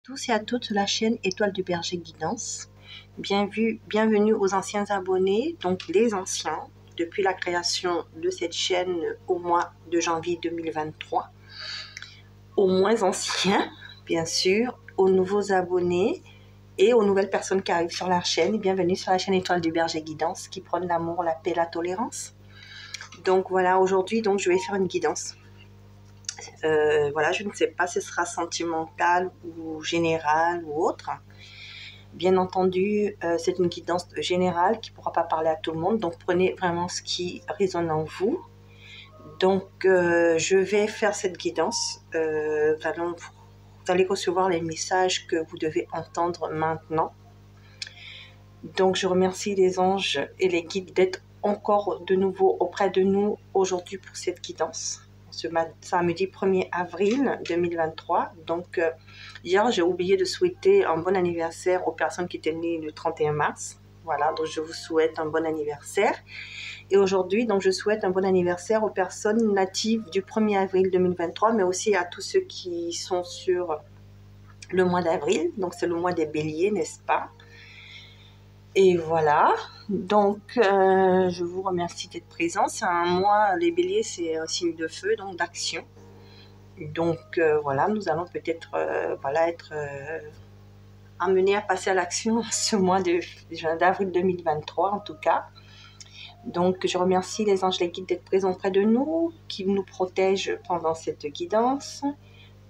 Tous et à toutes sur la chaîne Étoile du Berger Guidance. Bienvenue aux anciens abonnés, donc les anciens, depuis la création de cette chaîne au mois de janvier 2023. Aux moins anciens, bien sûr, aux nouveaux abonnés et aux nouvelles personnes qui arrivent sur la chaîne. Bienvenue sur la chaîne Étoile du Berger Guidance qui prône l'amour, la paix, la tolérance. Donc voilà, aujourd'hui, je vais faire une guidance. Voilà, je ne sais pas si ce sera sentimental ou général ou autre. Bien entendu, c'est une guidance générale qui ne pourra pas parler à tout le monde. Donc, prenez vraiment ce qui résonne en vous. Donc, je vais faire cette guidance. Vous allez recevoir les messages que vous devez entendre maintenant. Donc, je remercie les anges et les guides d'être encore de nouveau auprès de nous aujourd'hui pour cette guidance. Ce samedi 1er avril 2023. Donc, hier, j'ai oublié de souhaiter un bon anniversaire aux personnes qui étaient nées le 31 mars. Voilà, donc je vous souhaite un bon anniversaire. Et aujourd'hui, donc je souhaite un bon anniversaire aux personnes natives du 1er avril 2023, mais aussi à tous ceux qui sont sur le mois d'avril. Donc, c'est le mois des béliers, n'est-ce pas? Et voilà, donc je vous remercie d'être présents. C'est un mois, les béliers, c'est un signe de feu, donc d'action. Donc voilà, nous allons peut-être être amenés à passer à l'action ce mois d'avril 2023 en tout cas. Donc je remercie les anges, les guides d'être présents près de nous, qui nous protègent pendant cette guidance.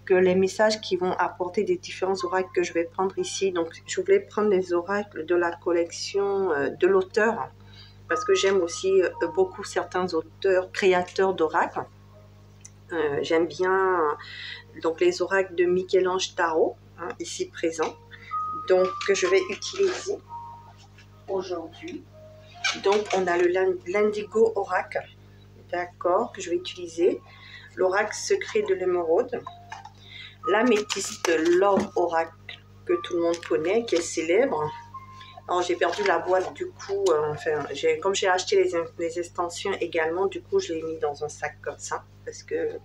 Que les messages qui vont apporter des différents oracles que je vais prendre ici. Donc, je voulais prendre les oracles de la collection de l'auteur parce que j'aime aussi beaucoup certains auteurs, créateurs d'oracles. J'aime bien donc les oracles de Michel-Ange Tarot, ici présent. Donc, que je vais utiliser aujourd'hui. Donc, on a l'Indigo Oracle, d'accord, que je vais utiliser. L'oracle secret de l'émeraude. L'améthyste Love Oracle que tout le monde connaît, qui est célèbre. Alors j'ai perdu la boîte du coup, comme j'ai acheté les extensions également, du coup je l'ai mis dans un sac comme ça, parce que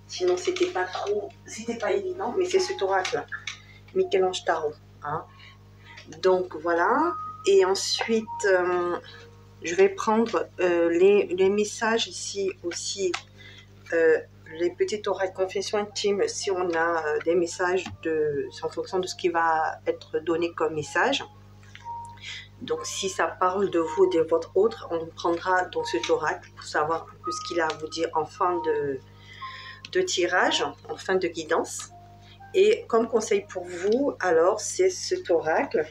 sinon c'était pas évident, mais c'est cet oracle là, Michel-Ange Tarot. Donc voilà, et ensuite je vais prendre les messages ici aussi, les petites oracles confessions intimes, si on a des messages en fonction de ce qui va être donné comme message. Donc si ça parle de vous et de votre autre, on prendra donc cet oracle pour savoir un peu ce qu'il a à vous dire en fin de tirage, en fin de guidance. Et comme conseil pour vous, alors c'est cet oracle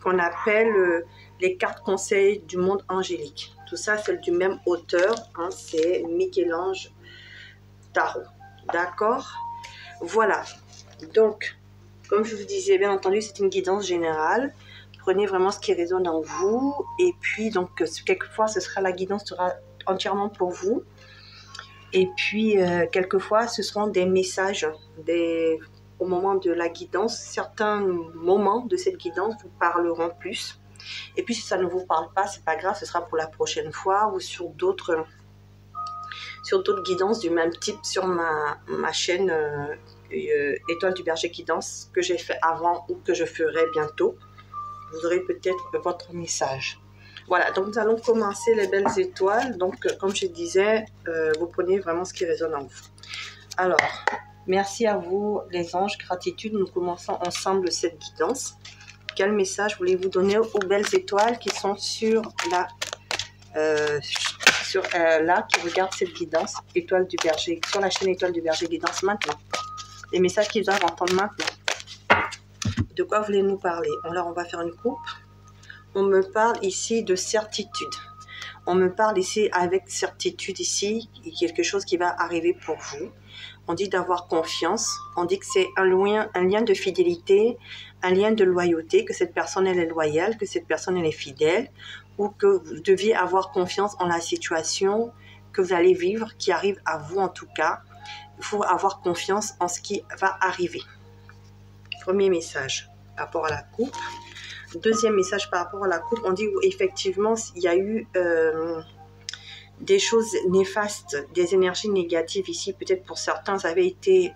qu'on appelle les cartes conseils du monde angélique. Tout ça, c'est du même auteur, c'est Michel-Ange Tarot. D'accord? Voilà. Donc, comme je vous disais, bien entendu, c'est une guidance générale. Prenez vraiment ce qui résonne en vous. Et puis, donc, quelquefois, la guidance sera entièrement pour vous. Et puis, quelquefois, ce seront des messages au moment de la guidance. Certains moments de cette guidance vous parleront plus. Et puis, si ça ne vous parle pas, c'est pas grave, ce sera pour la prochaine fois ou sur d'autres guidances du même type sur ma chaîne Étoile du Berger Guidance que j'ai fait avant ou que je ferai bientôt. Vous aurez peut-être votre message. Voilà, donc nous allons commencer les belles étoiles. Donc, comme je disais, vous prenez vraiment ce qui résonne en vous. Alors, merci à vous les anges, gratitude. Nous commençons ensemble cette guidance. Quel message voulez-vous donner aux belles étoiles qui sont sur là, qui regardent cette guidance Étoile du Berger, sur la chaîne Étoile du Berger Guidance maintenant? Les messages qu'ils doivent entendre maintenant. De quoi voulez-nous parler? Alors, on va faire une coupe. On me parle ici de certitude. On me parle ici avec certitude ici, quelque chose qui va arriver pour vous. On dit d'avoir confiance. On dit que c'est un lien de fidélité, un lien de loyauté, que cette personne elle est loyale, que cette personne elle est fidèle, ou que vous deviez avoir confiance en la situation que vous allez vivre, qui arrive à vous en tout cas. Il faut avoir confiance en ce qui va arriver. Premier message par rapport à la coupe. Deuxième message par rapport à la coupe, on dit effectivement il y a eu des choses néfastes, des énergies négatives ici. Peut-être pour certains, ça avait été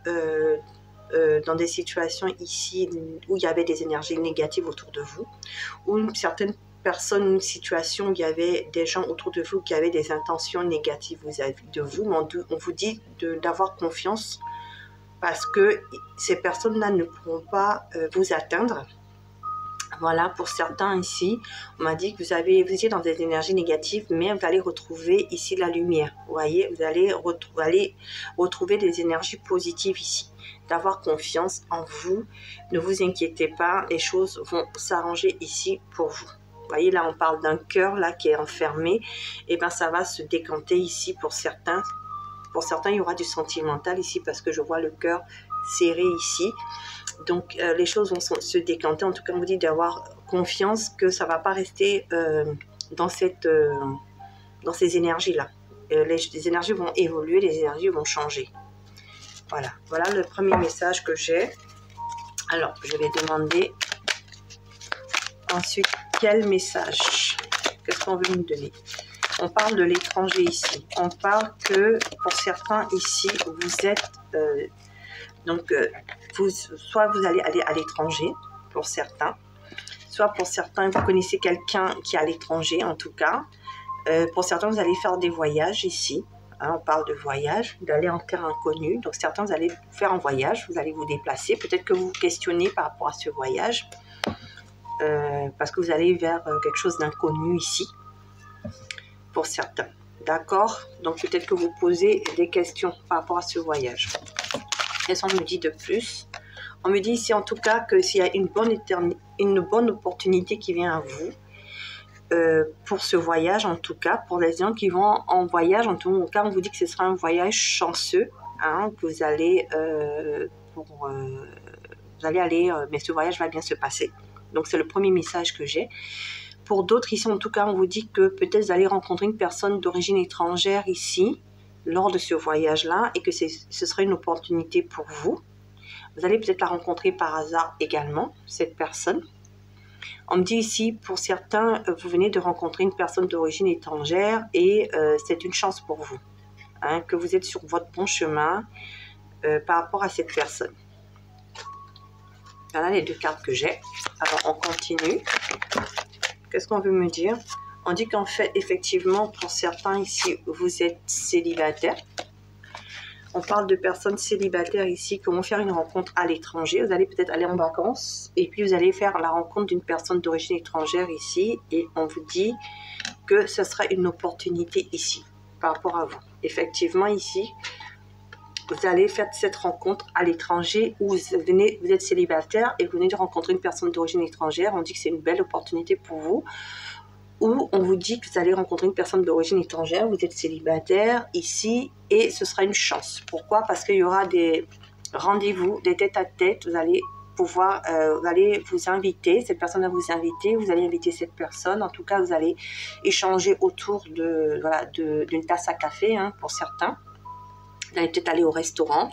dans des situations ici où il y avait des énergies négatives autour de vous, ou une certaine personne, une situation où il y avait des gens autour de vous qui avaient des intentions négatives vis-à-vis de vous. On vous dit d'avoir confiance parce que ces personnes-là ne pourront pas vous atteindre. Voilà, pour certains ici, on m'a dit que vous étiez dans des énergies négatives, mais vous allez retrouver ici la lumière. Vous voyez, vous allez retrouver des énergies positives ici. D'avoir confiance en vous, ne vous inquiétez pas, les choses vont s'arranger ici pour vous. Vous voyez, là, on parle d'un cœur là qui est enfermé. Et bien, ça va se décanter ici pour certains. Pour certains, il y aura du sentimental ici parce que je vois le cœur serré ici. Donc, les choses vont se décanter. En tout cas, on vous dit d'avoir confiance que ça ne va pas rester dans ces énergies-là. Les énergies vont évoluer, les énergies vont changer. Voilà, voilà le premier message que j'ai. Alors, je vais demander ensuite quel message. Qu'est-ce qu'on veut nous donner? On parle de l'étranger ici. On parle que pour certains ici, vous êtes... soit vous allez aller à l'étranger, pour certains. Soit pour certains, vous connaissez quelqu'un qui est à l'étranger, en tout cas. Pour certains, vous allez faire des voyages ici. Hein, on parle de voyage, d'aller en terre inconnue. Donc certains, vous allez faire un voyage, vous allez vous déplacer. Peut-être que vous vous questionnez par rapport à ce voyage. Parce que vous allez vers quelque chose d'inconnu ici. Pour certains. D'accord? Donc peut-être que vous posez des questions par rapport à ce voyage. Qu'est-ce qu'on me dit de plus? On me dit ici en tout cas que s'il y a une bonne opportunité qui vient à vous, pour ce voyage en tout cas, pour les gens qui vont en voyage, en tout cas on vous dit que ce sera un voyage chanceux, hein, que vous allez, aller, mais ce voyage va bien se passer. Donc c'est le premier message que j'ai. Pour d'autres ici en tout cas on vous dit que peut-être vous allez rencontrer une personne d'origine étrangère ici, lors de ce voyage-là, et que ce sera une opportunité pour vous. Vous allez peut-être la rencontrer par hasard également, cette personne. On me dit ici, pour certains, vous venez de rencontrer une personne d'origine étrangère et c'est une chance pour vous, hein, que vous êtes sur votre bon chemin par rapport à cette personne. Voilà les deux cartes que j'ai. Alors, on continue. Qu'est-ce qu'on veut me dire? On dit qu'en fait, effectivement, pour certains ici, vous êtes célibataire. On parle de personnes célibataires ici qui vont faire une rencontre à l'étranger. Vous allez peut-être aller en vacances et puis vous allez faire la rencontre d'une personne d'origine étrangère ici et on vous dit que ce sera une opportunité ici par rapport à vous. Effectivement, ici, vous allez faire cette rencontre à l'étranger où vous êtes célibataire et vous venez de rencontrer une personne d'origine étrangère. On dit que c'est une belle opportunité pour vous. Ou on vous dit que vous allez rencontrer une personne d'origine étrangère, vous êtes célibataire ici et ce sera une chance. Pourquoi? Parce qu'il y aura des rendez-vous, des tête-à-tête, vous allez pouvoir, vous allez vous inviter, cette personne va vous inviter, vous allez inviter cette personne, en tout cas vous allez échanger autour d'une tasse à café, hein, pour certains. Vous allez peut-être aller au restaurant.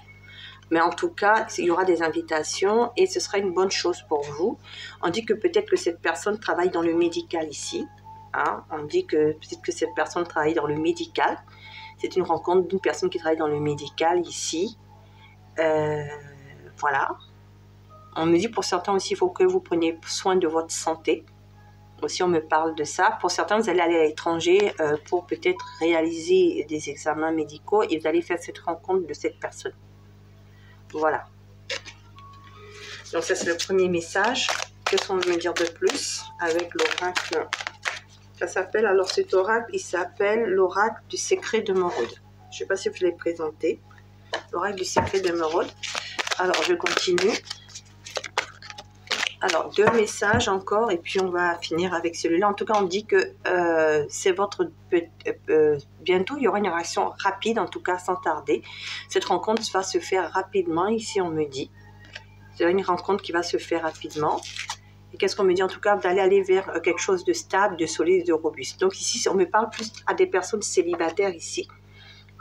Mais en tout cas, il y aura des invitations et ce sera une bonne chose pour vous. On dit que peut-être que cette personne travaille dans le médical ici. Hein, on dit que peut-être que cette personne travaille dans le médical. C'est une rencontre d'une personne qui travaille dans le médical ici. Voilà. On me dit pour certains aussi, il faut que vous preniez soin de votre santé. Aussi, on me parle de ça. Pour certains, vous allez aller à l'étranger pour peut-être réaliser des examens médicaux et vous allez faire cette rencontre de cette personne. Voilà. Donc ça, c'est le premier message. Qu'est-ce qu'on veut me dire de plus avec l'oracle? Ça s'appelle, alors cet oracle, il s'appelle l'oracle du secret de Merode. Je ne sais pas si je l'ai présenté. L'oracle du secret de Merode. Alors, je continue. Alors, deux messages encore et puis on va finir avec celui-là. En tout cas, on dit que c'est votre... bientôt, il y aura une réaction rapide, en tout cas sans tarder. Cette rencontre va se faire rapidement, ici on me dit. C'est une rencontre qui va se faire rapidement. Et qu'est-ce qu'on me dit? En tout cas, d'aller aller vers quelque chose de stable, de solide, de robuste. Donc ici, on me parle plus à des personnes célibataires ici,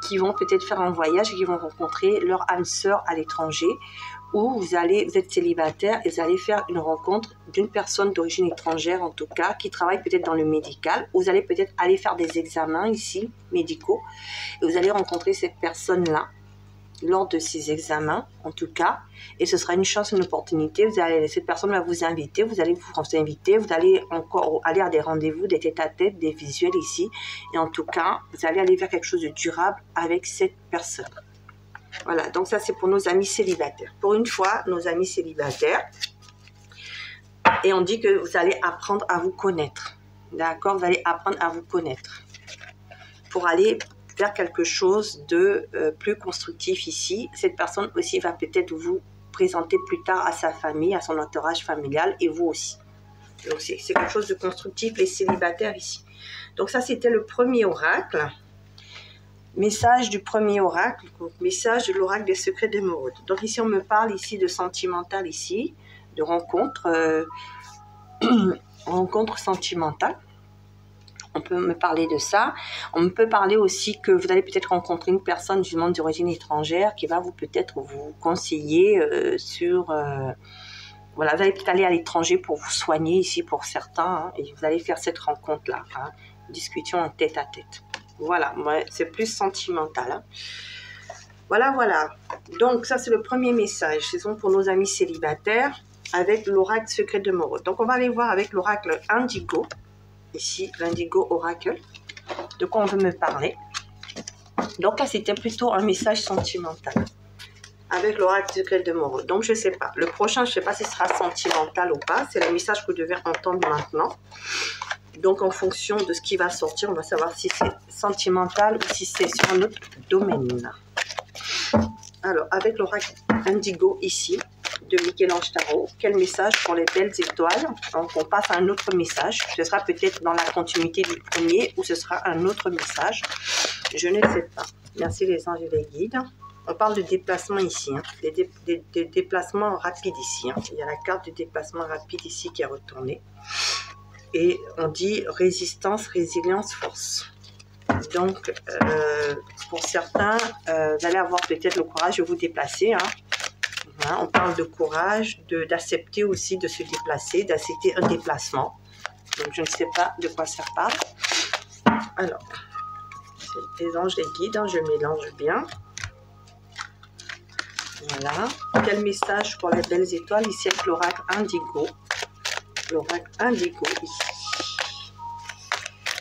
qui vont peut-être faire un voyage et qui vont rencontrer leur âme sœur à l'étranger, où vous êtes célibataire et vous allez faire une rencontre d'une personne d'origine étrangère, en tout cas, qui travaille peut-être dans le médical. Vous allez peut-être aller faire des examens ici, médicaux, et vous allez rencontrer cette personne-là. lors de ces examens, en tout cas, et ce sera une chance, une opportunité. Cette personne va vous inviter, vous allez vous inviter, vous allez encore aller à des rendez-vous, des tête-à-tête, des visuels ici, et en tout cas, vous allez aller vers quelque chose de durable avec cette personne. Voilà, donc ça c'est pour nos amis célibataires. Pour une fois, nos amis célibataires, et on dit que vous allez apprendre à vous connaître. D'accord, vous allez apprendre à vous connaître pour aller vers quelque chose de plus constructif ici. Cette personne aussi va peut-être vous présenter plus tard à sa famille, à son entourage familial et vous aussi. Donc c'est quelque chose de constructif, les célibataires ici. Donc ça c'était le premier oracle. Message du premier oracle, message de l'oracle des secrets d'émeraude. Donc ici on me parle ici de sentimental ici, de rencontre, rencontre sentimentale. On peut me parler de ça. On peut parler aussi que vous allez peut-être rencontrer une personne du monde d'origine étrangère qui va peut-être vous conseiller sur... voilà, vous allez peut-être aller à l'étranger pour vous soigner ici pour certains. Hein, et vous allez faire cette rencontre-là. Hein, discussion en tête-à-tête. Voilà, ouais, c'est plus sentimental. Hein. Voilà, voilà. Donc, ça, c'est le premier message. C'est pour nos amis célibataires avec l'oracle secret d'émeraude. Donc, on va aller voir avec l'oracle indigo. Ici, l'indigo oracle. De quoi on veut me parler. Donc là, c'était plutôt un message sentimental. Avec l'oracle secret d'émeraude. Donc, je ne sais pas. Le prochain, je ne sais pas si ce sera sentimental ou pas. C'est le message que vous devez entendre maintenant. Donc, en fonction de ce qui va sortir, on va savoir si c'est sentimental ou si c'est sur un autre domaine. Alors, avec l'oracle indigo ici, de Michel-Ange Tarot, quel message pour les belles étoiles? Donc, on passe à un autre message. Ce sera peut-être dans la continuité du premier ou ce sera un autre message. Je ne sais pas. Merci les anges et les guides. On parle de déplacement ici, hein. Des déplacements rapides ici. Hein. Il y a la carte de déplacement rapide ici qui est retournée. Et on dit résistance, résilience, force. Donc, pour certains, vous allez avoir peut-être le courage de vous déplacer. Hein. Voilà, on parle de courage, d'accepter aussi de se déplacer, d'accepter un déplacement. Donc, je ne sais pas de quoi ça parle. Alors, c'est les anges, les guides, hein, je mélange bien. Voilà. Quel message pour les belles étoiles ici avec l'oracle indigo. L'oracle indigo ici.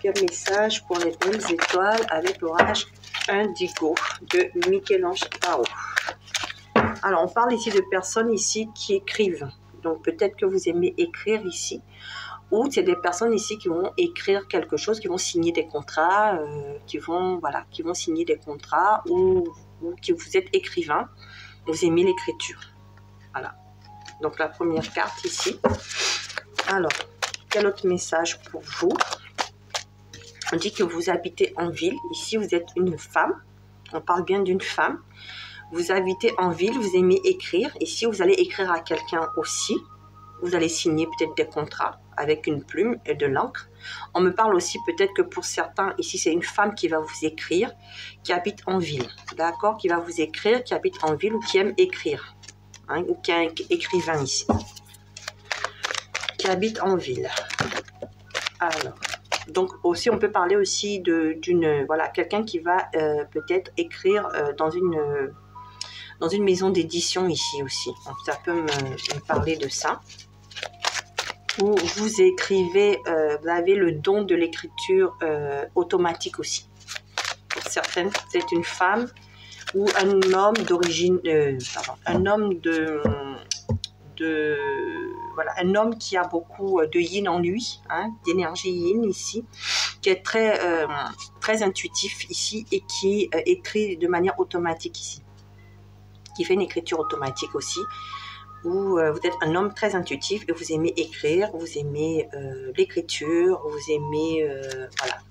Quel message pour les belles étoiles avec l'oracle indigo de Michel-Ange Tarot. Alors, on parle ici de personnes ici qui écrivent. Donc, peut-être que vous aimez écrire ici. Ou c'est des personnes ici qui vont écrire quelque chose, qui vont signer des contrats, qui vont signer des contrats, ou que vous êtes écrivain, vous aimez l'écriture. Voilà. Donc, la première carte ici. Alors, quel autre message pour vous? On dit que vous habitez en ville. Ici, vous êtes une femme. On parle bien d'une femme. Vous habitez en ville, vous aimez écrire. Ici, vous allez écrire à quelqu'un aussi. Vous allez signer peut-être des contrats avec une plume et de l'encre. On me parle aussi peut-être que pour certains, ici, c'est une femme qui va vous écrire, qui habite en ville. D'accord? Qui va vous écrire, qui habite en ville ou qui aime écrire. Hein, ou qui est un écrivain ici. Qui habite en ville. Alors, donc aussi, on peut parler aussi d'une quelqu'un qui va peut-être écrire dans une maison d'édition ici aussi. Donc, ça peut me parler de ça. Ou vous écrivez, vous avez le don de l'écriture automatique aussi. Pour certaines, c'est une femme ou un homme d'origine, un homme un homme qui a beaucoup de yin en lui, hein, d'énergie yin ici, qui est très intuitif ici et qui écrit de manière automatique ici. Qui fait une écriture automatique aussi, où vous êtes un homme très intuitif et vous aimez écrire, vous aimez l'écriture, vous aimez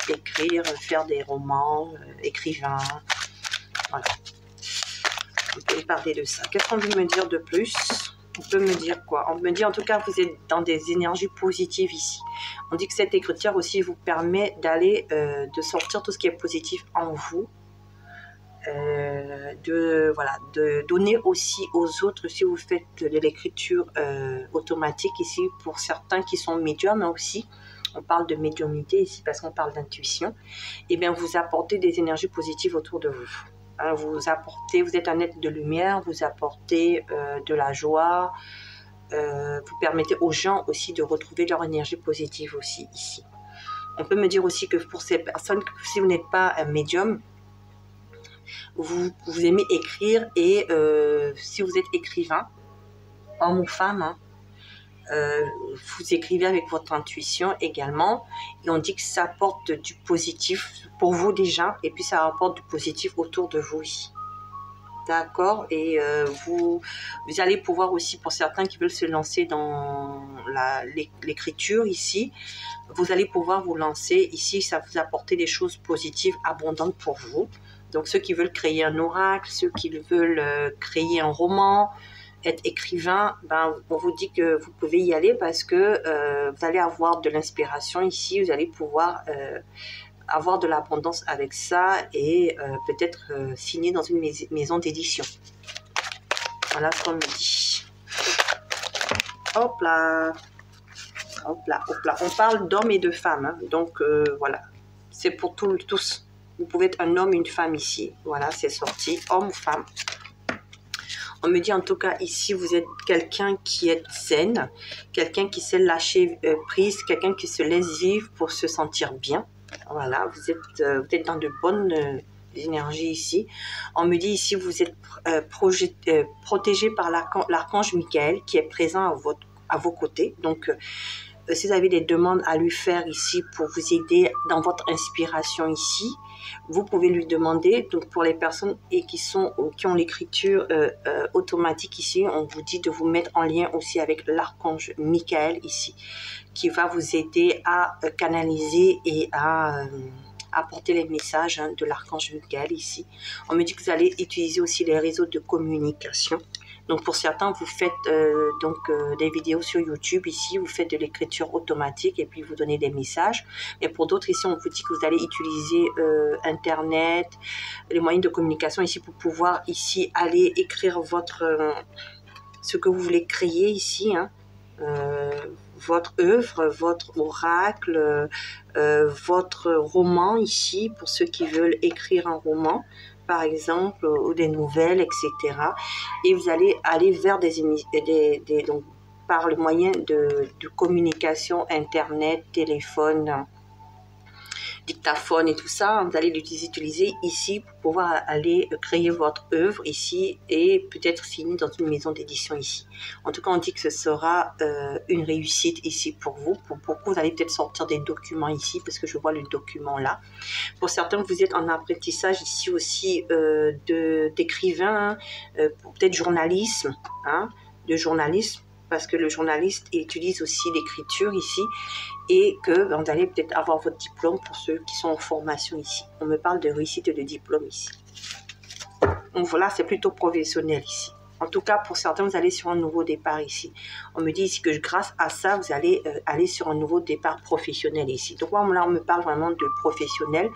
écrire, faire des romans, écrivain, voilà. On peut parler de ça. Qu'est-ce qu'on veut me dire de plus? On peut me dire quoi? On me dit en tout cas vous êtes dans des énergies positives ici. On dit que cette écriture aussi vous permet d'aller, de sortir tout ce qui est positif en vous. De donner aussi aux autres, si vous faites de l'écriture automatique ici, pour certains qui sont médiums, mais aussi, on parle de médiumnité ici parce qu'on parle d'intuition, et bien vous apportez des énergies positives autour de vous. Vous apportez, vous êtes un être de lumière, vous apportez de la joie, vous permettez aux gens aussi de retrouver leur énergie positive aussi ici. On peut me dire aussi que pour ces personnes, si vous n'êtes pas un médium, vous aimez écrire et si vous êtes écrivain, homme ou femme, hein, vous écrivez avec votre intuition également et on dit que ça apporte du positif pour vous déjà et puis ça apporte du positif autour de vous ici. D'accord, et vous allez pouvoir aussi, pour certains qui veulent se lancer dans l'écriture ici, vous allez pouvoir vous lancer ici, ça vous apporter des choses positives, abondantes pour vous. Donc ceux qui veulent créer un oracle, ceux qui veulent créer un roman, être écrivain, ben, on vous dit que vous pouvez y aller parce que vous allez avoir de l'inspiration ici, vous allez pouvoir avoir de l'abondance avec ça et peut-être signer dans une maison d'édition. Voilà ce qu'on me dit. Hop là. Hop là, hop là. On parle d'hommes et de femmes. Hein. Donc voilà. C'est pour tous. Vous pouvez être un homme, une femme ici. Voilà, c'est sorti. Homme ou femme. On me dit en tout cas ici, vous êtes quelqu'un qui est zen. Quelqu'un qui sait lâcher prise. Quelqu'un qui se laisse vivre pour se sentir bien. Voilà, vous êtes dans de bonnes énergies ici. On me dit ici, vous êtes protégé par l'archange Michael qui est présent à vos côtés. Donc, si vous avez des demandes à lui faire ici pour vous aider dans votre inspiration ici, vous pouvez lui demander. Donc, pour les personnes qui ont l'écriture automatique ici, on vous dit de vous mettre en lien aussi avec l'archange Michael ici, qui va vous aider à canaliser et à apporter les messages de l'archange Michael ici. On me dit que vous allez utiliser aussi les réseaux de communication. Donc pour certains, vous faites des vidéos sur YouTube ici, vous faites de l'écriture automatique et puis vous donnez des messages. Et pour d'autres ici, on vous dit que vous allez utiliser Internet, les moyens de communication ici pour pouvoir ici aller écrire ce que vous voulez créer ici, hein. Votre œuvre, votre oracle, votre roman ici, pour ceux qui veulent écrire un roman, par exemple, ou des nouvelles, etc. Et vous allez aller vers donc, par le moyen de communication, Internet, téléphone, dictaphone et tout ça, vous allez l'utiliser ici pour pouvoir aller créer votre œuvre ici et peut-être finir dans une maison d'édition ici. En tout cas, on dit que ce sera une réussite ici pour vous. Pour beaucoup, vous allez peut-être sortir des documents ici parce que je vois le document là. Pour certains, vous êtes en apprentissage ici aussi d'écrivain, peut-être journalisme, hein, de journalisme, parce que le journaliste utilise aussi l'écriture ici et que vous allez peut-être avoir votre diplôme pour ceux qui sont en formation ici. On me parle de réussite de diplôme ici. Donc voilà, c'est plutôt professionnel ici. En tout cas, pour certains, vous allez sur un nouveau départ ici. On me dit ici que grâce à ça, vous allez aller sur un nouveau départ professionnel ici. Donc là, on me parle vraiment de professionnel.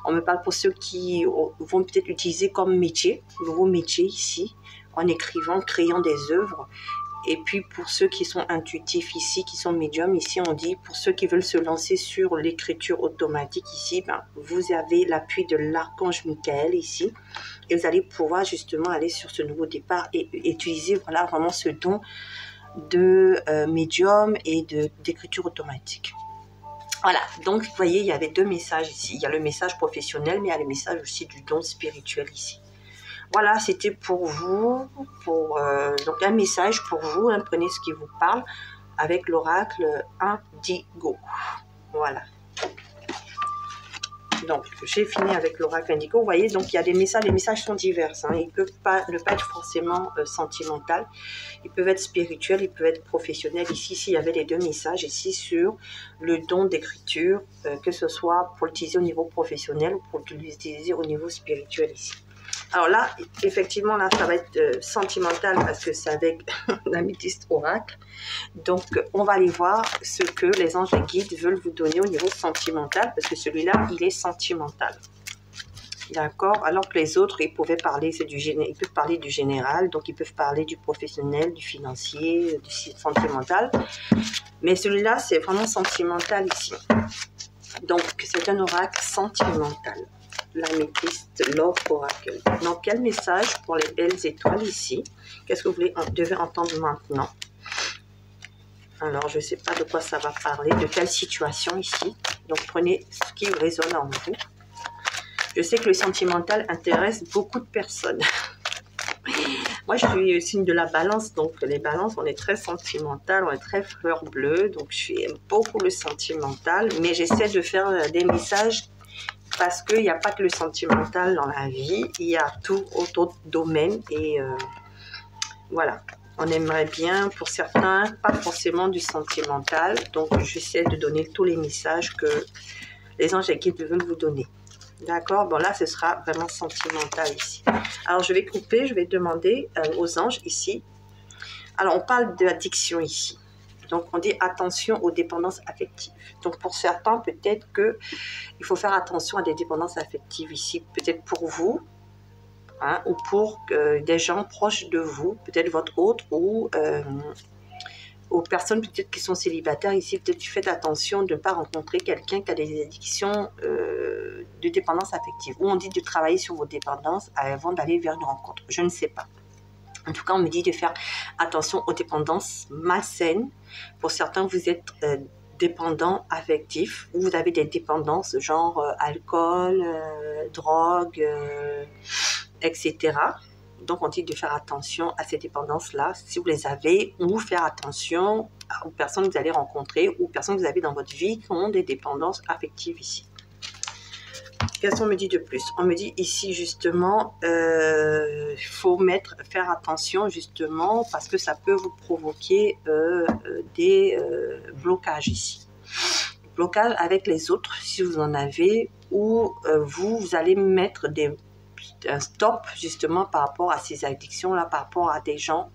On me parle pour ceux qui vont peut-être utiliser comme métier, nouveau métier ici, en écrivant, créant des œuvres. Et puis pour ceux qui sont intuitifs ici, qui sont médiums, ici on dit pour ceux qui veulent se lancer sur l'écriture automatique ici, ben, vous avez l'appui de l'archange Michael ici. Et vous allez pouvoir justement aller sur ce nouveau départ et utiliser voilà, vraiment ce don de médium et d'écriture automatique. Voilà, donc vous voyez, il y avait deux messages ici. Il y a le message professionnel, mais il y a le message aussi du don spirituel ici. Voilà, c'était pour vous, donc un message pour vous, hein, prenez ce qui vous parle avec l'oracle Indigo. Voilà. Donc, j'ai fini avec l'oracle Indigo. Vous voyez, donc il y a des messages, les messages sont divers. Hein, ils ne peuvent pas être forcément sentimentaux. Ils peuvent être spirituels, ils peuvent être professionnels. Ici, il y avait les deux messages ici sur le don d'écriture, que ce soit pour l'utiliser au niveau professionnel ou pour l'utiliser au niveau spirituel ici. Alors là, effectivement, là, ça va être sentimental parce que c'est avec l'améthyste oracle. Donc, on va aller voir ce que les anges et guides veulent vous donner au niveau sentimental parce que celui-là, il est sentimental. D'accord? Alors que les autres, ils pouvaient parler, ils peuvent parler du général, donc ils peuvent parler du professionnel, du financier, du sentimental. Mais celui-là, c'est vraiment sentimental ici. Donc, c'est un oracle sentimental. l'améthyste, l'or oracle. Donc, quel message pour les belles étoiles ici? Qu'est-ce que vous devez entendre maintenant? Alors, je ne sais pas de quoi ça va parler, de quelle situation ici. Donc, prenez ce qui résonne en vous. Je sais que le sentimental intéresse beaucoup de personnes. Moi, je suis signe de la balance, donc les balances, on est très sentimental, on est très fleur bleue, donc j'aime beaucoup le sentimental, mais j'essaie de faire des messages parce qu'il n'y a pas que le sentimental dans la vie, il y a tout autre domaine et voilà. On aimerait bien, pour certains, pas forcément du sentimental, donc j'essaie de donner tous les messages que les anges et guides veulent vous donner. D'accord, bon là ce sera vraiment sentimental ici. Alors je vais couper, je vais demander aux anges ici. Alors on parle d'addiction ici. Donc on dit attention aux dépendances affectives. Donc pour certains peut-être qu'il faut faire attention à des dépendances affectives ici. Peut-être pour vous, hein, ou pour des gens proches de vous, peut-être votre hôte ou aux personnes peut-être qui sont célibataires ici, peut-être faites attention de ne pas rencontrer quelqu'un qui a des addictions de dépendance affective. Ou on dit de travailler sur vos dépendances avant d'aller vers une rencontre. Je ne sais pas. En tout cas, on me dit de faire attention aux dépendances malsaines. Pour certains, vous êtes dépendant affectif ou vous avez des dépendances genre alcool, drogue, etc. Donc, on dit de faire attention à ces dépendances-là, si vous les avez, ou faire attention aux personnes que vous allez rencontrer, ou aux personnes que vous avez dans votre vie qui ont des dépendances affectives ici. Qu'est-ce qu'on me dit de plus? On me dit ici, justement, il faut faire attention, justement, parce que ça peut vous provoquer des blocages ici. Blocage avec les autres, si vous en avez, ou vous allez mettre un stop justement par rapport à ces addictions-là, par rapport à des gens,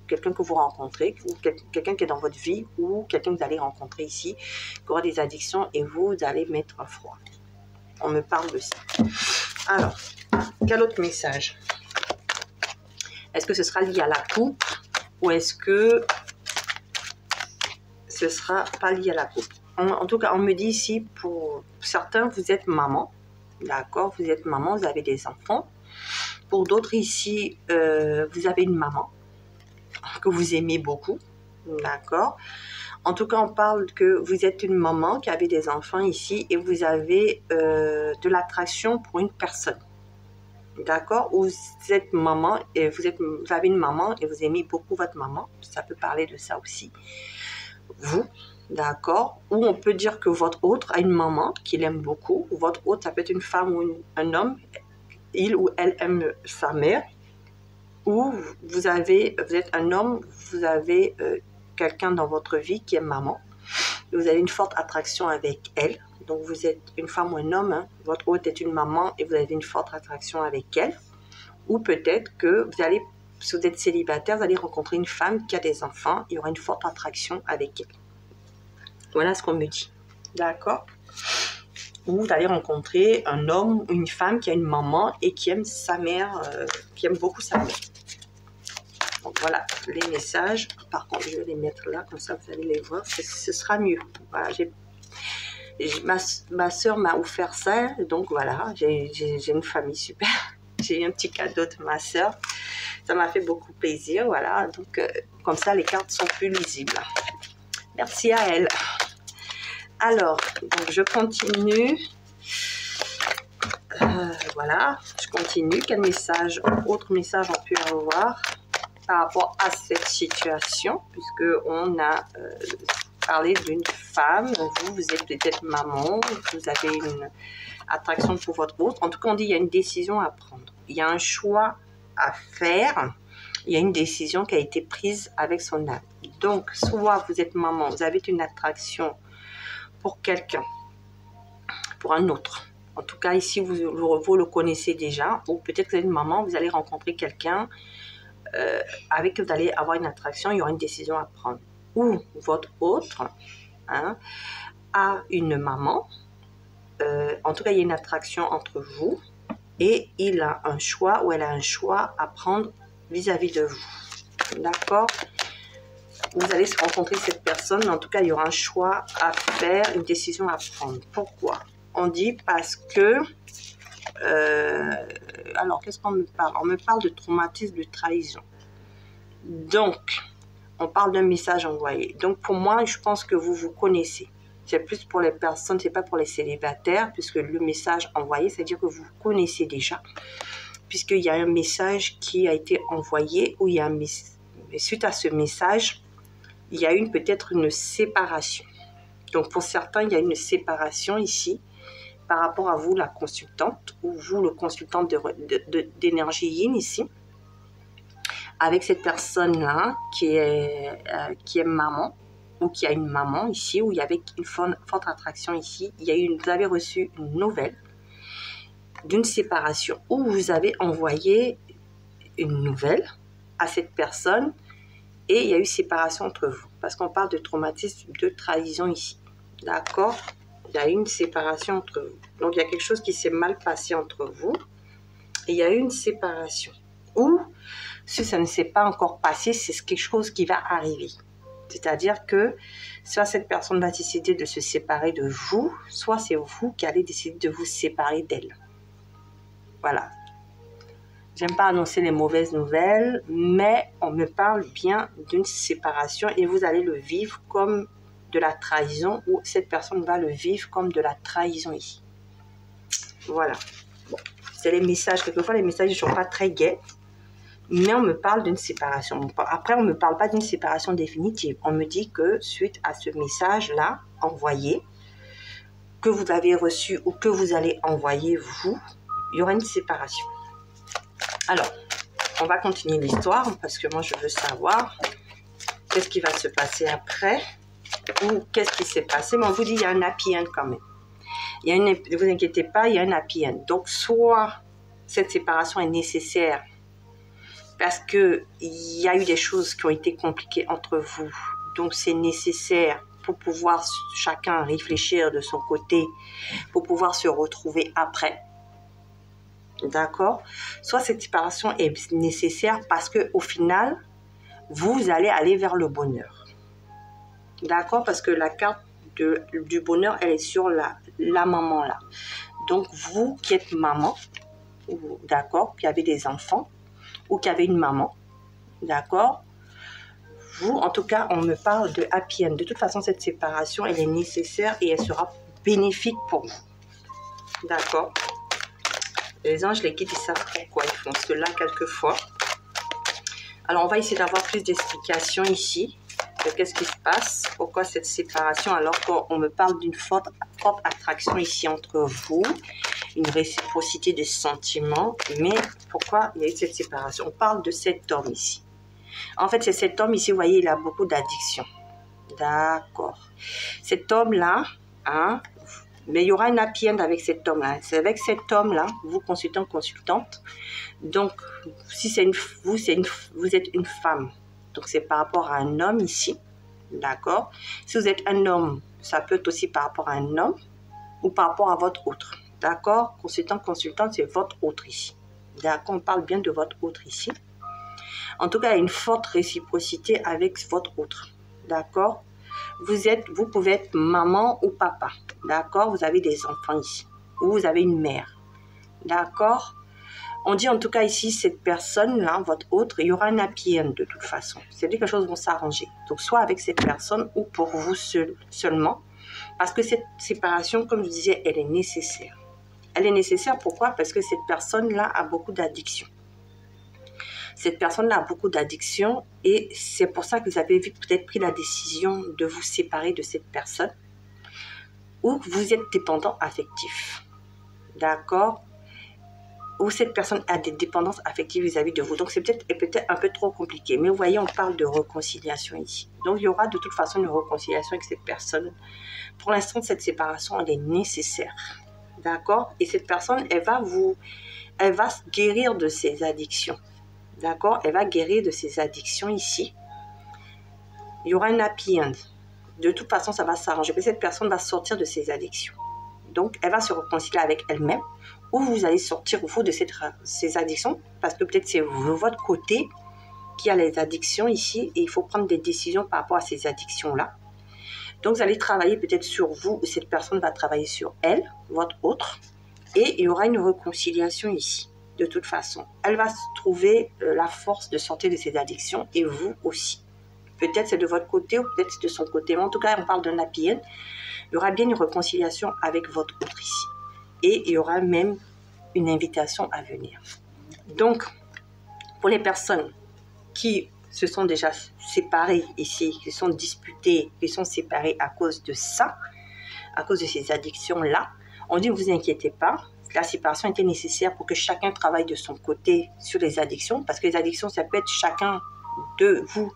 quelqu'un que vous rencontrez, ou quelqu'un qui est dans votre vie, ou quelqu'un que vous allez rencontrer ici, qui aura des addictions et vous allez mettre un froid. On me parle de ça. Alors, quel autre message? Est-ce que ce sera lié à la coupe ou est-ce que ce sera pas lié à la coupe? En tout cas, on me dit ici, pour certains, vous êtes maman. D'accord, vous êtes maman, vous avez des enfants. Pour d'autres ici, vous avez une maman que vous aimez beaucoup. D'accord. En tout cas, on parle que vous êtes une maman qui avait des enfants ici et vous avez de l'attraction pour une personne. D'accord. Ou vous êtes maman et vous avez une maman et vous aimez beaucoup votre maman. Ça peut parler de ça aussi. Vous. D'accord. Ou on peut dire que votre autre a une maman qu'il aime beaucoup. Ou votre autre, ça peut être une femme ou un homme. Il ou elle aime sa mère. Ou vous êtes un homme, vous avez quelqu'un dans votre vie qui est maman. Vous avez une forte attraction avec elle. Donc vous êtes une femme ou un homme. Hein. Votre hôte est une maman et vous avez une forte attraction avec elle. Ou peut-être que si vous êtes célibataire, vous allez rencontrer une femme qui a des enfants. Il y aura une forte attraction avec elle. Voilà ce qu'on me dit. D'accord? Ou vous allez rencontrer un homme ou une femme qui a une maman et qui aime sa mère, qui aime beaucoup sa mère. Donc voilà les messages. Par contre, je vais les mettre là, comme ça vous allez les voir. Ce sera mieux. Voilà, ma soeur m'a offert ça, donc voilà, j'ai une famille super. J'ai eu un petit cadeau de ma soeur. Ça m'a fait beaucoup plaisir, voilà. Donc comme ça, les cartes sont plus lisibles. Merci à elle. Alors, donc je continue. Voilà, je continue. Quel message, autre message on peut avoir par rapport à cette situation, puisque on a parlé d'une femme. Vous êtes peut-être maman, vous avez une attraction pour votre autre. En tout cas, on dit qu'il y a une décision à prendre. Il y a un choix à faire. Il y a une décision qui a été prise avec son âme. Donc, soit vous êtes maman, vous avez une attraction pour quelqu'un, pour un autre. En tout cas, ici, vous le connaissez déjà. Ou peut-être que vous êtes une maman, vous allez rencontrer quelqu'un avec qui vous allez avoir une attraction, il y aura une décision à prendre. Ou votre autre a une maman. En tout cas, il y a une attraction entre vous. Et il a un choix ou elle a un choix à prendre vis-à-vis de vous. D'accord? Vous allez se rencontrer cette personne, mais en tout cas, il y aura un choix à faire, une décision à prendre. Pourquoi? On dit parce que alors, qu'est-ce qu'on me parle? On me parle de traumatisme de trahison. Donc, on parle d'un message envoyé. Donc, pour moi, je pense que vous vous connaissez. C'est plus pour les personnes, c'est pas pour les célibataires, puisque le message envoyé, c'est-à-dire que vous connaissez déjà. Puisqu'il y a un message qui a été envoyé, où il y a suite à ce message, il y a peut-être une séparation. Donc, pour certains, il y a une séparation ici, par rapport à vous, la consultante, ou vous, le consultant d'énergie yin ici, avec cette personne-là qui est maman, ou qui a une maman ici, où il y avait une forte attraction ici. Vous avez reçu une nouvelle d'une séparation, où vous avez envoyé une nouvelle à cette personne, et il y a eu séparation entre vous, parce qu'on parle de traumatisme de trahison ici. D'accord? Il y a eu une séparation entre vous. Donc, il y a quelque chose qui s'est mal passé entre vous, et il y a eu une séparation. Ou, si ça ne s'est pas encore passé, c'est quelque chose qui va arriver. C'est-à-dire que soit cette personne va décider de se séparer de vous, soit c'est vous qui allez décider de vous séparer d'elle. Voilà. J'aime pas annoncer les mauvaises nouvelles, mais on me parle bien d'une séparation et vous allez le vivre comme de la trahison, ou cette personne va le vivre comme de la trahison ici. Voilà. Bon. C'est les messages. Quelquefois, les messages ne sont pas très gais. Mais on me parle d'une séparation. Après, on ne me parle pas d'une séparation définitive. On me dit que suite à ce message-là envoyé, que vous avez reçu ou que vous allez envoyer vous, il y aura une séparation. Alors, on va continuer l'histoire parce que moi, je veux savoir qu'est-ce qui va se passer après ou qu'est-ce qui s'est passé. Mais on vous dit qu'il y a un happy end quand même. Ne vous inquiétez pas, il y a un happy end. Donc, soit cette séparation est nécessaire parce qu'il y a eu des choses qui ont été compliquées entre vous. Donc, c'est nécessaire pour pouvoir chacun réfléchir de son côté, pour pouvoir se retrouver après. D'accord? Soit cette séparation est nécessaire parce qu'au final, vous allez aller vers le bonheur. D'accord? Parce que la carte du bonheur, elle est sur la maman là. Donc, vous qui êtes maman, d'accord, qui avez des enfants, ou qui avez une maman, d'accord? Vous, en tout cas, on me parle de happy end. De toute façon, cette séparation, elle est nécessaire et elle sera bénéfique pour vous. D'accord? Les anges, les guides, ils savent pourquoi ils font cela quelquefois. Alors, on va essayer d'avoir plus d'explications ici. Qu'est-ce qui se passe? Pourquoi cette séparation alors qu'on me parle d'une forte attraction ici entre vous? Une réciprocité de sentiments, mais pourquoi il y a eu cette séparation? On parle de cet homme ici. En fait, c'est cet homme ici, vous voyez, il a beaucoup d'addiction. D'accord. Cet homme-là, hein, mais il y aura un happy end avec cet homme-là. C'est avec cet homme-là, vous consultant, consultante. Donc, si c'est vous êtes une femme. Donc, c'est par rapport à un homme ici. D'accord. Si vous êtes un homme, ça peut être aussi par rapport à un homme ou par rapport à votre autre. D'accord? Consultant, consultante, c'est votre autre ici. D'accord? On parle bien de votre autre ici. En tout cas, il y a une forte réciprocité avec votre autre. D'accord? Vous pouvez être maman ou papa. D'accord? Vous avez des enfants ici. Ou vous avez une mère. D'accord? On dit en tout cas ici, cette personne-là, votre autre, il y aura un happy end de toute façon. C'est quelque chose vont s'arranger. Donc, soit avec cette personne ou pour vous seulement. Parce que cette séparation, comme je disais, elle est nécessaire. Elle est nécessaire, pourquoi? Parce que cette personne-là a beaucoup d'addiction. Cette personne-là a beaucoup d'addiction et c'est pour ça que vous avez peut-être pris la décision de vous séparer de cette personne ou que vous êtes dépendant affectif. D'accord? Ou cette personne a des dépendances affectives vis-à-vis de vous. Donc, c'est peut-être un peu trop compliqué. Mais vous voyez, on parle de réconciliation ici. Donc, il y aura de toute façon une réconciliation avec cette personne. Pour l'instant, cette séparation, elle est nécessaire. D'accord? Et cette personne, elle va guérir de ses addictions. D'accord? Elle va guérir de ses addictions ici. Il y aura un happy end. De toute façon, ça va s'arranger. Mais cette personne va sortir de ses addictions. Donc, elle va se réconcilier avec elle-même. Ou vous allez sortir au fond de ces addictions. Parce que peut-être c'est votre côté qui a les addictions ici. Et il faut prendre des décisions par rapport à ces addictions-là. Donc, vous allez travailler peut-être sur vous. Ou cette personne va travailler sur elle, votre autre. Et il y aura une réconciliation ici. De toute façon, elle va trouver la force de sortir de ses addictions et vous aussi. Peut-être c'est de votre côté ou peut-être c'est de son côté. Mais en tout cas, on parle d'un happy end. Il y aura bien une réconciliation avec votre autre ici. Et il y aura même une invitation à venir. Donc, pour les personnes qui se sont déjà séparées ici, qui sont disputées, qui sont séparées à cause de ça, à cause de ces addictions-là, on dit ne vous inquiétez pas. La séparation était nécessaire pour que chacun travaille de son côté sur les addictions, parce que les addictions, ça peut être chacun de vous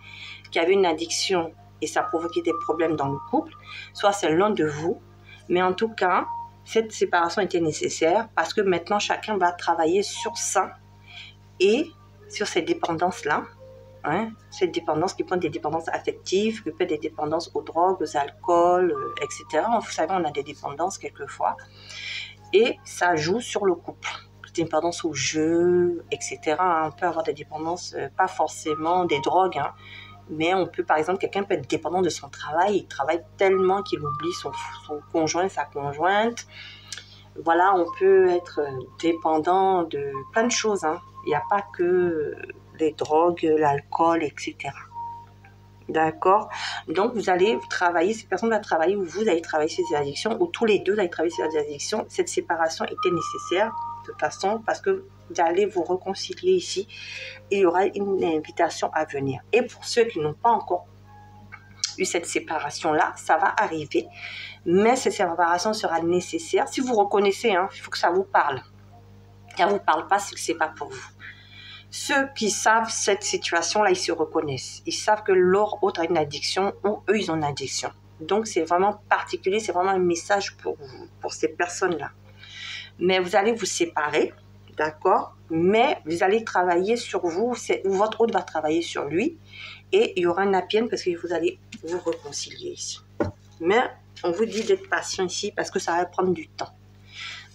qui avez une addiction et ça provoquait des problèmes dans le couple, soit c'est l'un de vous, mais en tout cas, cette séparation était nécessaire parce que maintenant, chacun va travailler sur ça et sur ces dépendances-là, hein, cette dépendance qui peut être des dépendances affectives, qui peut être des dépendances aux drogues, aux alcools, etc. Vous savez, on a des dépendances quelquefois. Et ça joue sur le couple. Des dépendances au jeu, etc. On peut avoir des dépendances, pas forcément des drogues, hein, mais on peut, par exemple, quelqu'un peut être dépendant de son travail. Il travaille tellement qu'il oublie son conjoint, sa conjointe. Voilà, on peut être dépendant de plein de choses. Hein. Il n'y a pas que les drogues, l'alcool, etc. D'accord? Donc, vous allez travailler, cette personne va travailler, ou vous allez travailler sur ces addictions, ou tous les deux allez travailler sur ces addictions. Cette séparation était nécessaire, de toute façon, parce que vous allez vous réconcilier ici. Et il y aura une invitation à venir. Et pour ceux qui n'ont pas encore eu cette séparation-là, ça va arriver. Mais cette séparation sera nécessaire. Si vous reconnaissez, hein, il faut que ça vous parle. Si ça ne vous parle pas, c'est que ce n'est pas pour vous. Ceux qui savent cette situation-là, ils se reconnaissent. Ils savent que leur autre a une addiction ou eux, ils ont une addiction. Donc, c'est vraiment particulier, c'est vraiment un message pour vous, pour ces personnes-là. Mais vous allez vous séparer, d'accord? Mais vous allez travailler sur vous, votre autre va travailler sur lui et il y aura un happy end parce que vous allez vous réconcilier ici. Mais on vous dit d'être patient ici parce que ça va prendre du temps.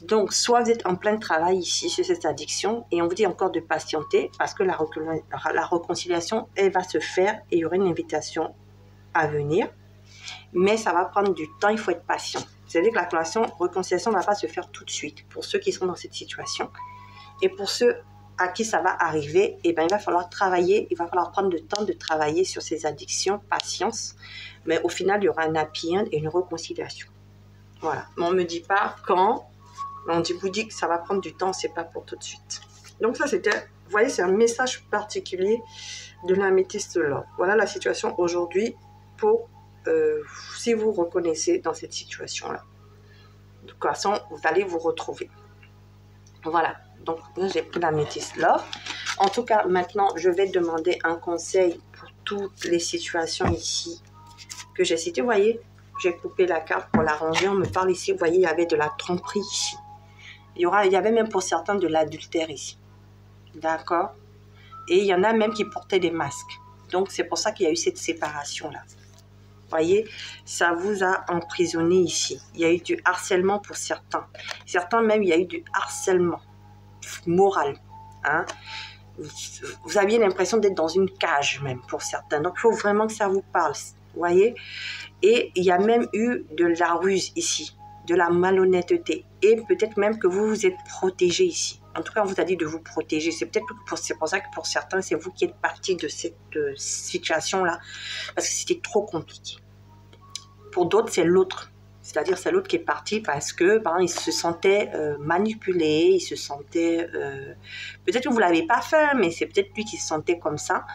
Donc, soit vous êtes en plein travail ici sur cette addiction et on vous dit encore de patienter parce que la réconciliation, elle va se faire et il y aura une invitation à venir. Mais ça va prendre du temps, il faut être patient. C'est-à-dire que la réconciliation ne va pas se faire tout de suite pour ceux qui sont dans cette situation. Et pour ceux à qui ça va arriver, eh ben, il va falloir travailler, il va falloir prendre le temps de travailler sur ces addictions, patience. Mais au final, il y aura un happy end et une réconciliation. Voilà. Mais on ne me dit pas quand. On vous dit que ça va prendre du temps, c'est pas pour tout de suite. Donc ça, c'était, vous voyez, c'est un message particulier de l'améthyste love. Voilà la situation aujourd'hui pour, si vous reconnaissez dans cette situation-là. De toute façon, vous allez vous retrouver. Voilà, donc j'ai pris l'améthyste love. En tout cas, maintenant, je vais demander un conseil pour toutes les situations ici que j'ai citées. Vous voyez, j'ai coupé la carte pour la ranger. On me parle ici, vous voyez, il y avait de la tromperie ici. Il y avait même pour certains de l'adultère ici. D'accord? Et il y en a même qui portaient des masques. Donc, c'est pour ça qu'il y a eu cette séparation-là. Vous voyez, ça vous a emprisonné ici. Il y a eu du harcèlement pour certains. Certains même, il y a eu du harcèlement moral. Hein? Vous aviez l'impression d'être dans une cage même pour certains. Donc, il faut vraiment que ça vous parle. Vous voyez? Et il y a même eu de la ruse ici, de la malhonnêteté. Et peut-être même que vous vous êtes protégé ici. En tout cas, on vous a dit de vous protéger. C'est peut-être c'est pour ça que pour certains, c'est vous qui êtes parti de cette situation-là. Parce que c'était trop compliqué. Pour d'autres, c'est l'autre. C'est-à-dire, c'est l'autre qui est parti parce que, par exemple, il se sentait manipulé, il se sentait... peut-être que vous ne l'avez pas fait, mais c'est peut-être lui qui se sentait comme ça.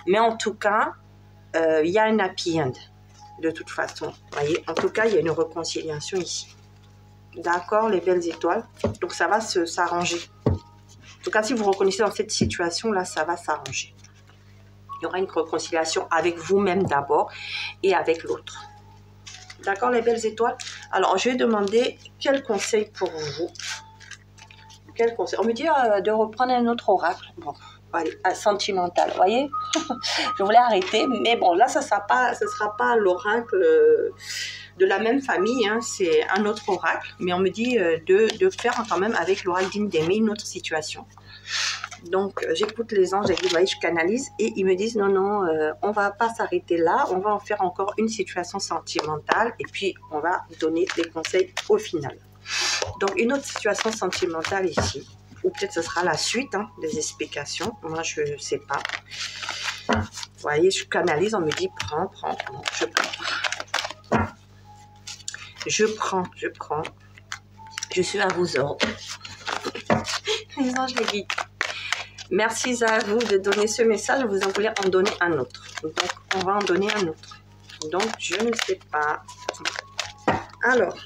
Mais en tout cas, il y a un happy end, de toute façon. Vous voyez, en tout cas, il y a une réconciliation ici. D'accord, les belles étoiles. Donc, ça va s'arranger. En tout cas, si vous reconnaissez dans cette situation-là, ça va s'arranger. Il y aura une réconciliation avec vous-même d'abord et avec l'autre. D'accord, les belles étoiles? Alors, je vais demander quel conseil pour vous. Quel conseil? On me dit de reprendre un autre oracle. Bon, allez, sentimental, vous voyez? Je voulais arrêter, mais bon, là, ce ne sera pas l'oracle de la même famille, hein, c'est un autre oracle, mais on me dit de faire quand même avec l'oracle d'Indémé une autre situation. Donc, j'écoute les anges, vous voyez, je canalise et ils me disent non, on ne va pas s'arrêter là, on va en faire encore une situation sentimentale et puis on va donner les conseils au final. Donc, une autre situation sentimentale ici. Ou peut-être ce sera la suite hein, des explications. Moi, je ne sais pas. Vous voyez, je canalise, on me dit prends. Je prends. Je prends. Je suis à vos ordres. Les anges, les guides. Merci à vous de donner ce message. Vous en voulez en donner un autre. Donc, on va en donner un autre. Donc, je ne sais pas. Alors,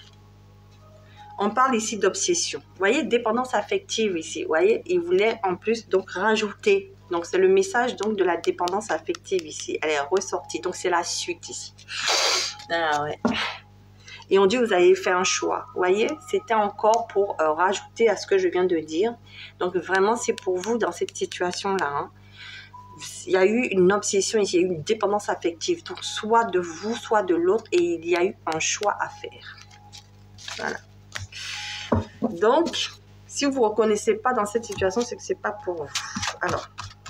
on parle ici d'obsession. Vous voyez, dépendance affective ici. Vous voyez, il voulait en plus donc rajouter. Donc, c'est le message donc de la dépendance affective ici. Elle est ressortie. Donc, c'est la suite ici. Ah ouais. Et on dit, vous avez fait un choix. Vous voyez, c'était encore pour rajouter à ce que je viens de dire. Donc, vraiment, c'est pour vous dans cette situation-là. Hein. Il y a eu une obsession ici, il y a eu une dépendance affective. Donc, soit de vous, soit de l'autre. Et il y a eu un choix à faire. Voilà. Donc, si vous ne vous reconnaissez pas dans cette situation, c'est que ce n'est pas pour vous. Alors,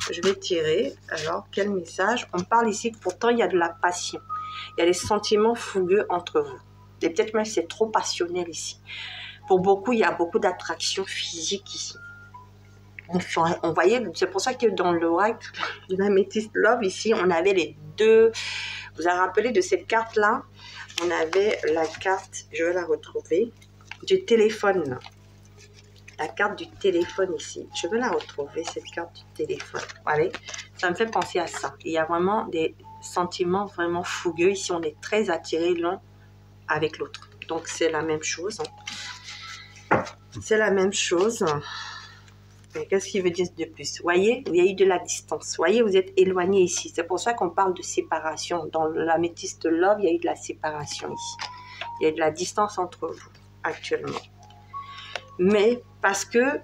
je vais tirer. Alors, quel message? On parle ici que pourtant, il y a de la passion. Il y a des sentiments fougueux entre vous. Et peut-être même c'est trop passionnel ici. Pour beaucoup, il y a beaucoup d'attraction physique ici. On voyait, c'est pour ça que dans l'oracle de l'Améthyste Love, ici, on avait les deux. Vous vous rappelez de cette carte-là? On avait la carte, je vais la retrouver, du téléphone. La carte du téléphone ici. Je vais la retrouver, cette carte du téléphone. Allez, ça me fait penser à ça. Il y a vraiment des sentiments vraiment fougueux. Ici, on est très attirés l'un avec l'autre. Donc, c'est la même chose. C'est la même chose. Qu'est-ce qu'il veut dire de plus? Vous voyez, il y a eu de la distance. Vous voyez, vous êtes éloigné ici. C'est pour ça qu'on parle de séparation. Dans l'Améthyste Love, il y a eu de la séparation ici. Il y a de la distance entre vous actuellement. Mais parce que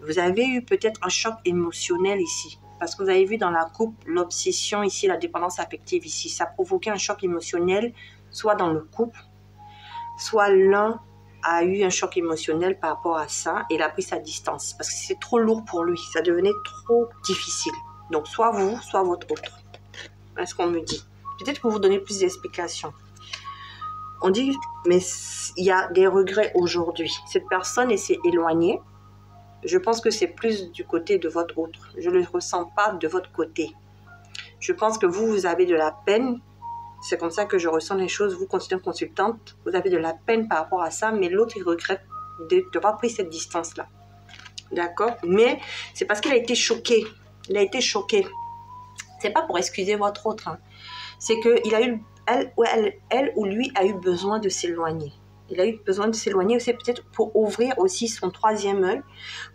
vous avez eu peut-être un choc émotionnel ici. Parce que vous avez vu dans la coupe, l'obsession ici, la dépendance affective ici. Ça provoquait un choc émotionnel, soit dans le couple, soit l'un a eu un choc émotionnel par rapport à ça et il a pris sa distance parce que c'est trop lourd pour lui, ça devenait trop difficile. Donc soit vous, soit votre autre. C'est ce qu'on me dit. Peut-être pour vous donner plus d'explications. On dit, mais il y a des regrets aujourd'hui. Cette personne s'est éloignée. Je pense que c'est plus du côté de votre autre. Je ne le ressens pas de votre côté. Je pense que vous avez de la peine. C'est comme ça que je ressens les choses. Vous, consultante, vous avez de la peine par rapport à ça, mais l'autre, il regrette d'avoir pris cette distance-là. D'accord? Mais c'est parce qu'il a été choqué. Il a été choqué. C'est pas pour excuser votre autre. Hein. C'est qu'il a eu, elle ou lui a eu besoin de s'éloigner. Il a eu besoin de s'éloigner. C'est peut-être pour ouvrir aussi son troisième œil,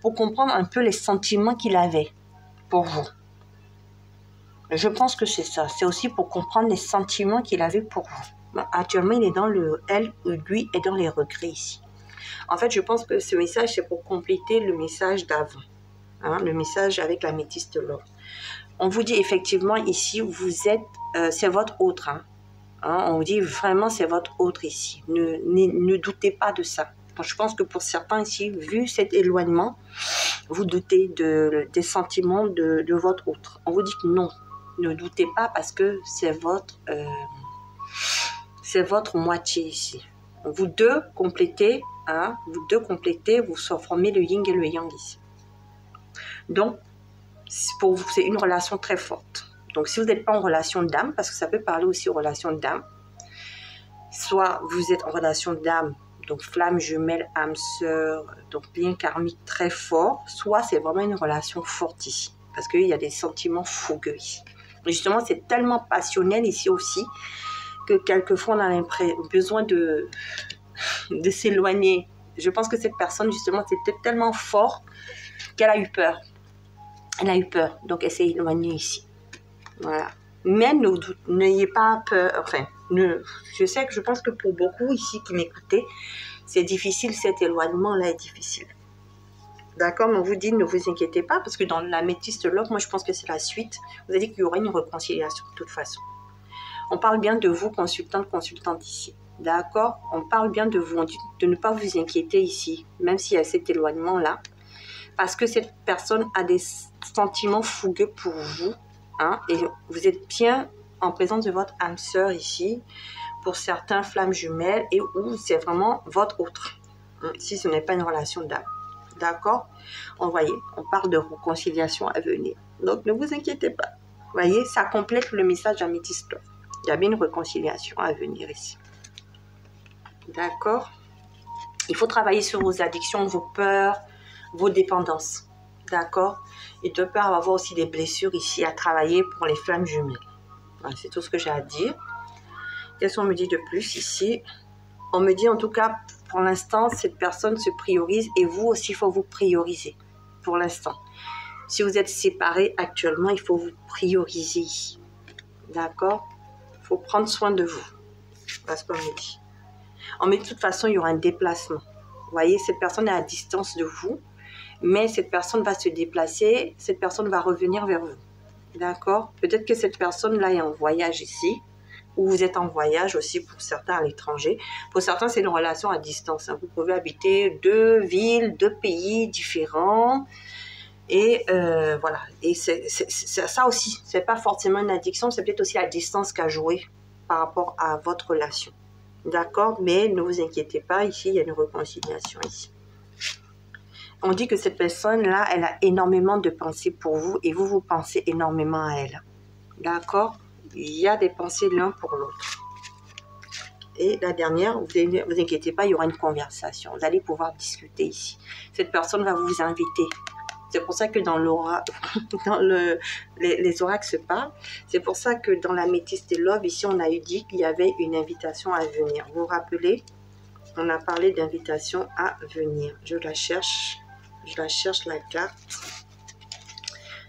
pour comprendre un peu les sentiments qu'il avait pour vous. Je pense que c'est ça. C'est aussi pour comprendre les sentiments qu'il avait pour vous. Actuellement, il est dans le... Elle ou lui est dans les regrets ici. En fait, je pense que ce message, c'est pour compléter le message d'avant. Hein, le message avec l'Améthyste Love. On vous dit effectivement ici, vous êtes... c'est votre autre. Hein. Hein, on vous dit vraiment, c'est votre autre ici. Ne doutez pas de ça. Je pense que pour certains ici, vu cet éloignement, vous doutez des sentiments de votre autre. On vous dit que non. Ne doutez pas parce que c'est votre moitié ici. Vous deux complétez, hein, vous formez le yin et le yang ici. Donc, pour vous, c'est une relation très forte. Donc, si vous n'êtes pas en relation d'âme, parce que ça peut parler aussi aux relations d'âme, soit vous êtes en relation d'âme, donc flamme jumelle, âme sœur, donc lien karmique très fort, soit c'est vraiment une relation forte ici, parce qu'il y a des sentiments fougueux ici. Justement, c'est tellement passionnel ici aussi que quelquefois on a besoin de s'éloigner. Je pense que cette personne, justement, c'était tellement fort qu'elle a eu peur. Elle a eu peur, donc elle s'est éloignée ici. Voilà. Mais n'ayez pas peur. Enfin, je pense que pour beaucoup ici qui m'écoutez, c'est difficile, cet éloignement-là est difficile. D'accord, mais on vous dit, ne vous inquiétez pas, parce que dans l'Améthyste Love, moi je pense que c'est la suite. Vous avez dit qu'il y aurait une réconciliation de toute façon. On parle bien de vous, consultante ici. D'accord? On parle bien de vous, on dit de ne pas vous inquiéter ici, même s'il y a cet éloignement-là. Parce que cette personne a des sentiments fougueux pour vous. Hein, et vous êtes bien en présence de votre âme sœur ici. Pour certains, flammes jumelles, et où c'est vraiment votre autre. Si ce n'est pas une relation d'âme. D'accord? On voyez, on parle de réconciliation à venir. Donc, ne vous inquiétez pas. Vous voyez, ça complète le message améthyste. Il y a bien une réconciliation à venir ici. D'accord? Il faut travailler sur vos addictions, vos peurs, vos dépendances. D'accord? Et de peur avoir aussi des blessures ici à travailler pour les flammes jumelles. Voilà, c'est tout ce que j'ai à dire. Qu'est-ce qu'on me dit de plus ici? On me dit en tout cas, pour l'instant, cette personne se priorise et vous aussi, il faut vous prioriser pour l'instant. Si vous êtes séparés actuellement, il faut vous prioriser. D'accord? Il faut prendre soin de vous. Voilà ce qu'on me dit. On me dit de toute façon, il y aura un déplacement. Vous voyez, cette personne est à distance de vous, mais cette personne va se déplacer, cette personne va revenir vers vous. D'accord? Peut-être que cette personne-là est en voyage ici, ou vous êtes en voyage aussi pour certains à l'étranger. Pour certains, c'est une relation à distance. Vous pouvez habiter 2 villes, 2 pays différents. Et voilà. Et c'est ça aussi. C'est pas forcément une addiction, c'est peut-être aussi la distance qu'a joué par rapport à votre relation. D'accord? Mais ne vous inquiétez pas, ici, il y a une réconciliation ici. On dit que cette personne-là, elle a énormément de pensées pour vous et vous pensez énormément à elle. D'accord? Il y a des pensées l'un pour l'autre. Et la dernière, vous ne vous inquiétez pas, il y aura une conversation. Vous allez pouvoir discuter ici. Cette personne va vous inviter. C'est pour ça que dans l'aura, les oracles se parlent. C'est pour ça que dans l'améthyste et love, ici, on a eu dit qu'il y avait une invitation à venir. Vous vous rappelez? On a parlé d'invitation à venir. Je la cherche la carte.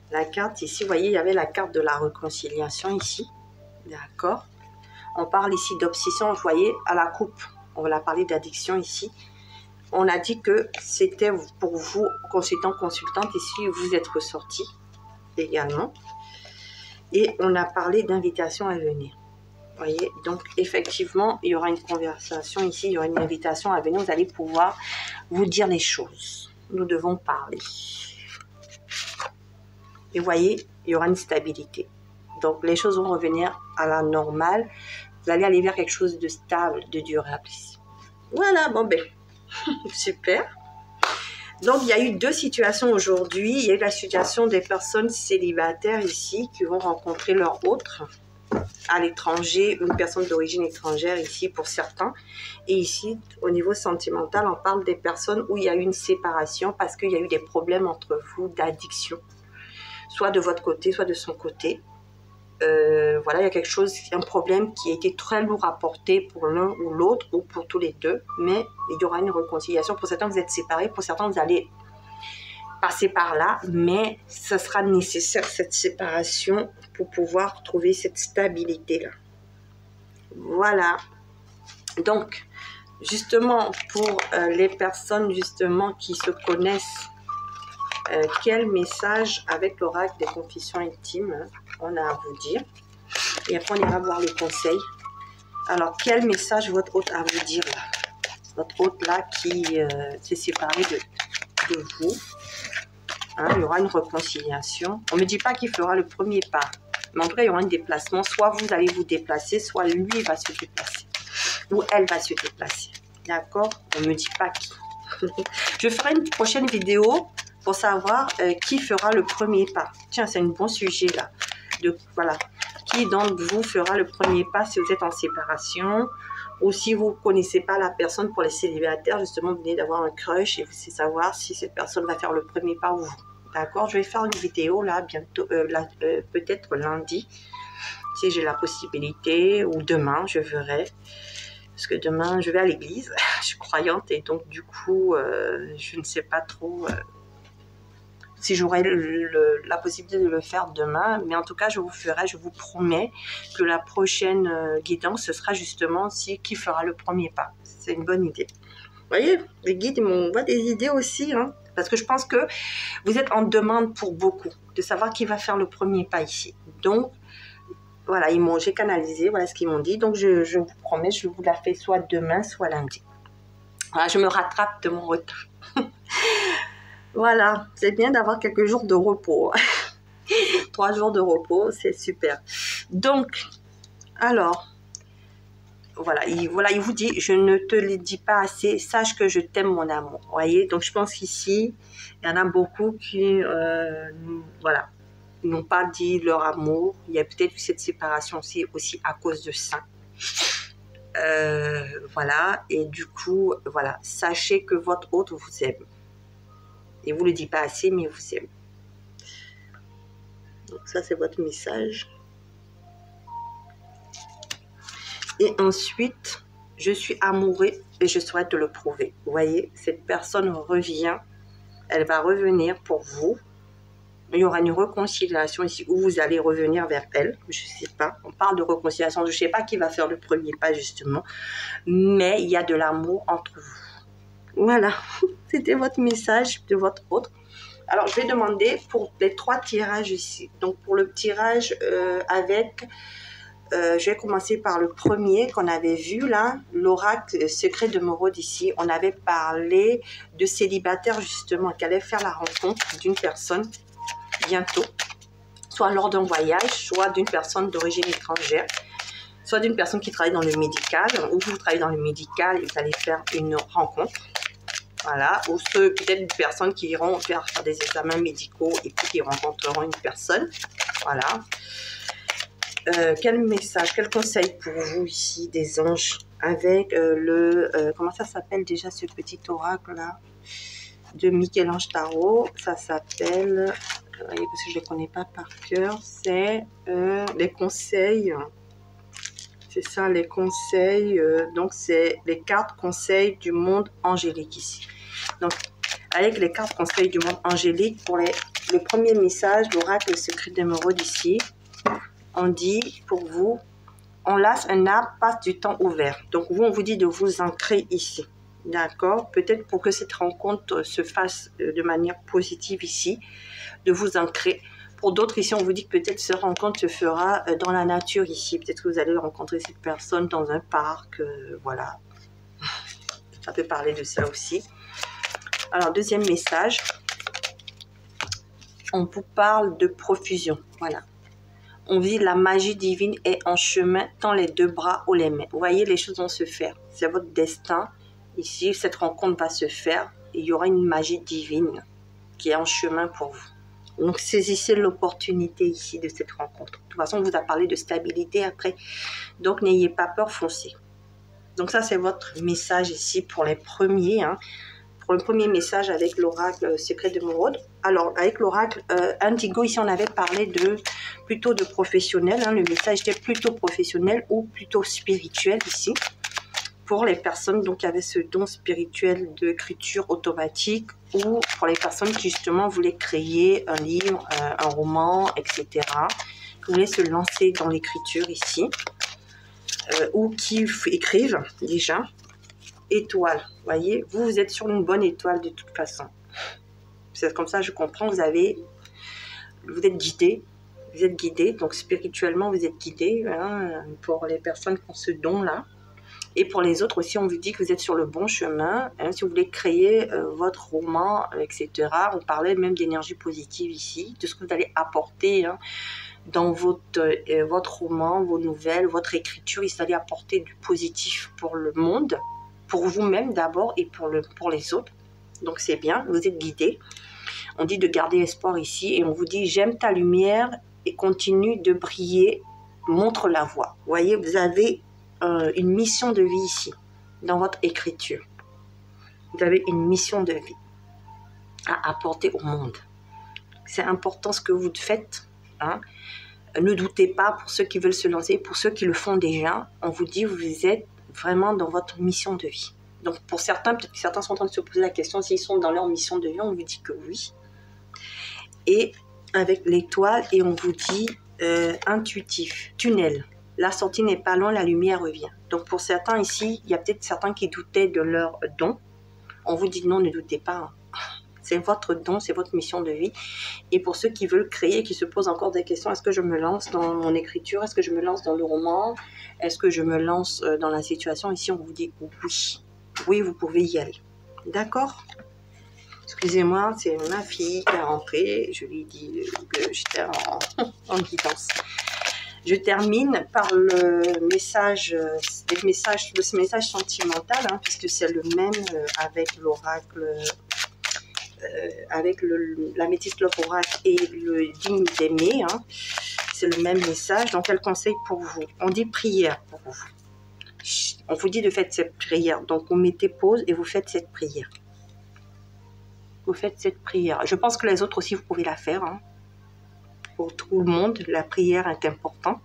La carte ici, vous voyez, il y avait la carte de la réconciliation ici. D'accord? On parle ici d'obsession, vous voyez, à la coupe. On va parler d'addiction ici. On a dit que c'était pour vous, consultante, ici, vous êtes ressorti également. Et on a parlé d'invitation à venir. Vous voyez, donc effectivement, il y aura une conversation ici, il y aura une invitation à venir. Vous allez pouvoir vous dire les choses. Nous devons parler. Et vous voyez, il y aura une stabilité. Donc, les choses vont revenir à la normale. Vous allez aller vers quelque chose de stable, de durable ici. Voilà, bon ben, super. Donc, il y a eu 2 situations aujourd'hui. Il y a eu la situation des personnes célibataires ici qui vont rencontrer leur autre à l'étranger, une personne d'origine étrangère ici pour certains. Et ici, au niveau sentimental, on parle des personnes où il y a eu une séparation parce qu'il y a eu des problèmes entre vous d'addiction. Soit de votre côté, soit de son côté. Voilà, il y a quelque chose, un problème qui a été très lourd à porter pour l'un ou l'autre, ou pour tous les deux, mais il y aura une réconciliation. Pour certains, vous êtes séparés, pour certains, vous allez passer par là, mais ce sera nécessaire, cette séparation, pour pouvoir trouver cette stabilité-là. Voilà. Donc, justement, pour les personnes, justement, qui se connaissent, quel message avec l'oracle des confessions intimes on a à vous dire. Et après, on ira voir les conseils. Alors, quel message votre hôte a à vous dire là? Votre hôte là qui s'est séparé de vous. Hein, il y aura une réconciliation. On ne me dit pas qu'il fera le premier pas. Mais en tout cas, il y aura un déplacement. Soit vous allez vous déplacer, soit lui va se déplacer. Ou elle va se déplacer. D'accord? On ne me dit pas qui. Je ferai une prochaine vidéo pour savoir qui fera le premier pas. Tiens, c'est un bon sujet là. Voilà. Qui d'entre vous fera le premier pas si vous êtes en séparation ou si vous ne connaissez pas la personne pour les célibataires, justement, vous venez d'avoir un crush et vous savez savoir si cette personne va faire le premier pas ou vous. D'accord? Je vais faire une vidéo là, bientôt, peut-être lundi, si j'ai la possibilité, ou demain, je verrai. Parce que demain, je vais à l'église, je suis croyante et donc du coup, je ne sais pas trop si j'aurai la possibilité de le faire demain. Mais en tout cas, je vous promets que la prochaine guidance, ce sera justement qui fera le premier pas. C'est une bonne idée. Vous voyez, les guides m'envoient des idées aussi, hein, parce que je pense que vous êtes en demande pour beaucoup, de savoir qui va faire le premier pas ici. Donc, voilà, j'ai canalisé, voilà ce qu'ils m'ont dit. Donc, je vous promets, je vous la fais soit demain, soit lundi. Voilà, je me rattrape de mon retard. Voilà, c'est bien d'avoir quelques jours de repos. 3 jours de repos, c'est super. Donc, alors, voilà, il vous dit, je ne te le dis pas assez, sache que je t'aime mon amour. Vous voyez, donc je pense qu'ici, il y en a beaucoup qui, voilà, n'ont pas dit leur amour. Il y a peut-être eu cette séparation aussi à cause de ça. Voilà, et du coup, voilà, sachez que votre autre vous aime. Et vous ne le dites pas assez, mais il vous aime. Donc ça, c'est votre message. Et ensuite, je suis amoureux et je souhaite te le prouver. Vous voyez, cette personne revient, elle va revenir pour vous. Il y aura une réconciliation ici où vous allez revenir vers elle. Je ne sais pas, on parle de réconciliation. Je ne sais pas qui va faire le premier pas justement. Mais il y a de l'amour entre vous. Voilà, c'était votre message de votre autre. Alors, je vais demander pour les 3 tirages ici. Donc, pour le tirage avec... je vais commencer par le premier qu'on avait vu là, l'oracle secret de Morode ici. On avait parlé de célibataire justement, qui allait faire la rencontre d'une personne bientôt, soit lors d'un voyage, soit d'une personne d'origine étrangère, soit d'une personne qui travaille dans le médical, ou vous travaillez dans le médical et vous allez faire une rencontre. Voilà, ou peut-être des personnes qui iront faire des examens médicaux et puis qui rencontreront une personne. Voilà. Quel message, quel conseil pour vous ici des anges avec comment ça s'appelle déjà ce petit oracle là de Michel-Ange Tarot? Ça s'appelle, parce que je ne le connais pas par cœur, c'est les conseils. C'est ça, les conseils. Donc c'est les cartes conseils du monde angélique ici. Donc avec les cartes conseils du monde angélique, pour le premier message, l'oracle secret d'émeraude ici, on dit pour vous, on lasse un arbre, passe du temps ouvert. Donc vous, on vous dit de vous ancrer ici. D'accord? Peut-être pour que cette rencontre se fasse de manière positive ici, de vous ancrer. Pour d'autres ici, on vous dit que peut-être cette rencontre se fera dans la nature ici. Peut-être que vous allez rencontrer cette personne dans un parc. Voilà. Ça peut parler de ça aussi. Alors, deuxième message. On vous parle de profusion. Voilà. On dit la magie divine est en chemin, tant les 2 bras ou les mains. Vous voyez, les choses vont se faire. C'est votre destin. Ici, cette rencontre va se faire. Il y aura une magie divine qui est en chemin pour vous. Donc, saisissez l'opportunité ici de cette rencontre. De toute façon, on vous a parlé de stabilité après. Donc, n'ayez pas peur, foncez. Donc, ça, c'est votre message ici pour les premiers. Hein. Pour le premier message avec l'oracle secret de Morode. Alors, avec l'oracle Indigo, ici, on avait parlé plutôt de professionnel. Hein. Le message était plutôt professionnel ou plutôt spirituel ici. Pour les personnes donc, qui avaient ce don spirituel d'écriture automatique ou pour les personnes qui justement voulaient créer un livre, un roman, etc. Qui voulaient se lancer dans l'écriture ici ou qui écrivent déjà. Étoile, voyez, vous êtes sur une bonne étoile de toute façon. C'est comme ça, je comprends, vous êtes guidé, donc spirituellement vous êtes guidé hein, pour les personnes qui ont ce don-là. Et pour les autres aussi, on vous dit que vous êtes sur le bon chemin. Hein, si vous voulez créer votre roman, etc. On parlait même d'énergie positive ici, de ce que vous allez apporter hein, dans votre roman, vos nouvelles, votre écriture. Il s'allait apporter du positif pour le monde, pour vous-même d'abord et pour les autres. Donc c'est bien, vous êtes guidés. On dit de garder espoir ici et on vous dit j'aime ta lumière et continue de briller, montre la voie. Vous voyez, vous avez une mission de vie ici, dans votre écriture. Vous avez une mission de vie à apporter au monde. C'est important ce que vous faites. Hein. Ne doutez pas pour ceux qui veulent se lancer, pour ceux qui le font déjà. On vous dit vous êtes vraiment dans votre mission de vie. Donc pour certains, peut-être que certains sont en train de se poser la question s'ils sont dans leur mission de vie, on vous dit que oui. Et avec l'étoile, et on vous dit intuitif, tunnel. La sortie n'est pas loin, la lumière revient. Donc pour certains ici, il y a peut-être certains qui doutaient de leur don. On vous dit non, ne doutez pas. C'est votre don, c'est votre mission de vie. Et pour ceux qui veulent créer, qui se posent encore des questions, est-ce que je me lance dans mon écriture? Est-ce que je me lance dans le roman? Est-ce que je me lance dans la situation? Ici, on vous dit oui. Oui, vous pouvez y aller. D'accord? Excusez-moi, c'est ma fille qui est rentrée. Je lui ai dit que j'étais en guidance. Je termine par le message sentimental, hein, puisque c'est le même avec l'oracle, avec l'améthyste Love Oracle et le digne d'aimer. Hein. C'est le même message. Donc, quel conseil pour vous? On dit prière pour vous. On vous dit de faire cette prière. Donc, vous mettez pause et vous faites cette prière. Vous faites cette prière. Je pense que les autres aussi, vous pouvez la faire. Hein. Pour tout le monde, la prière est importante.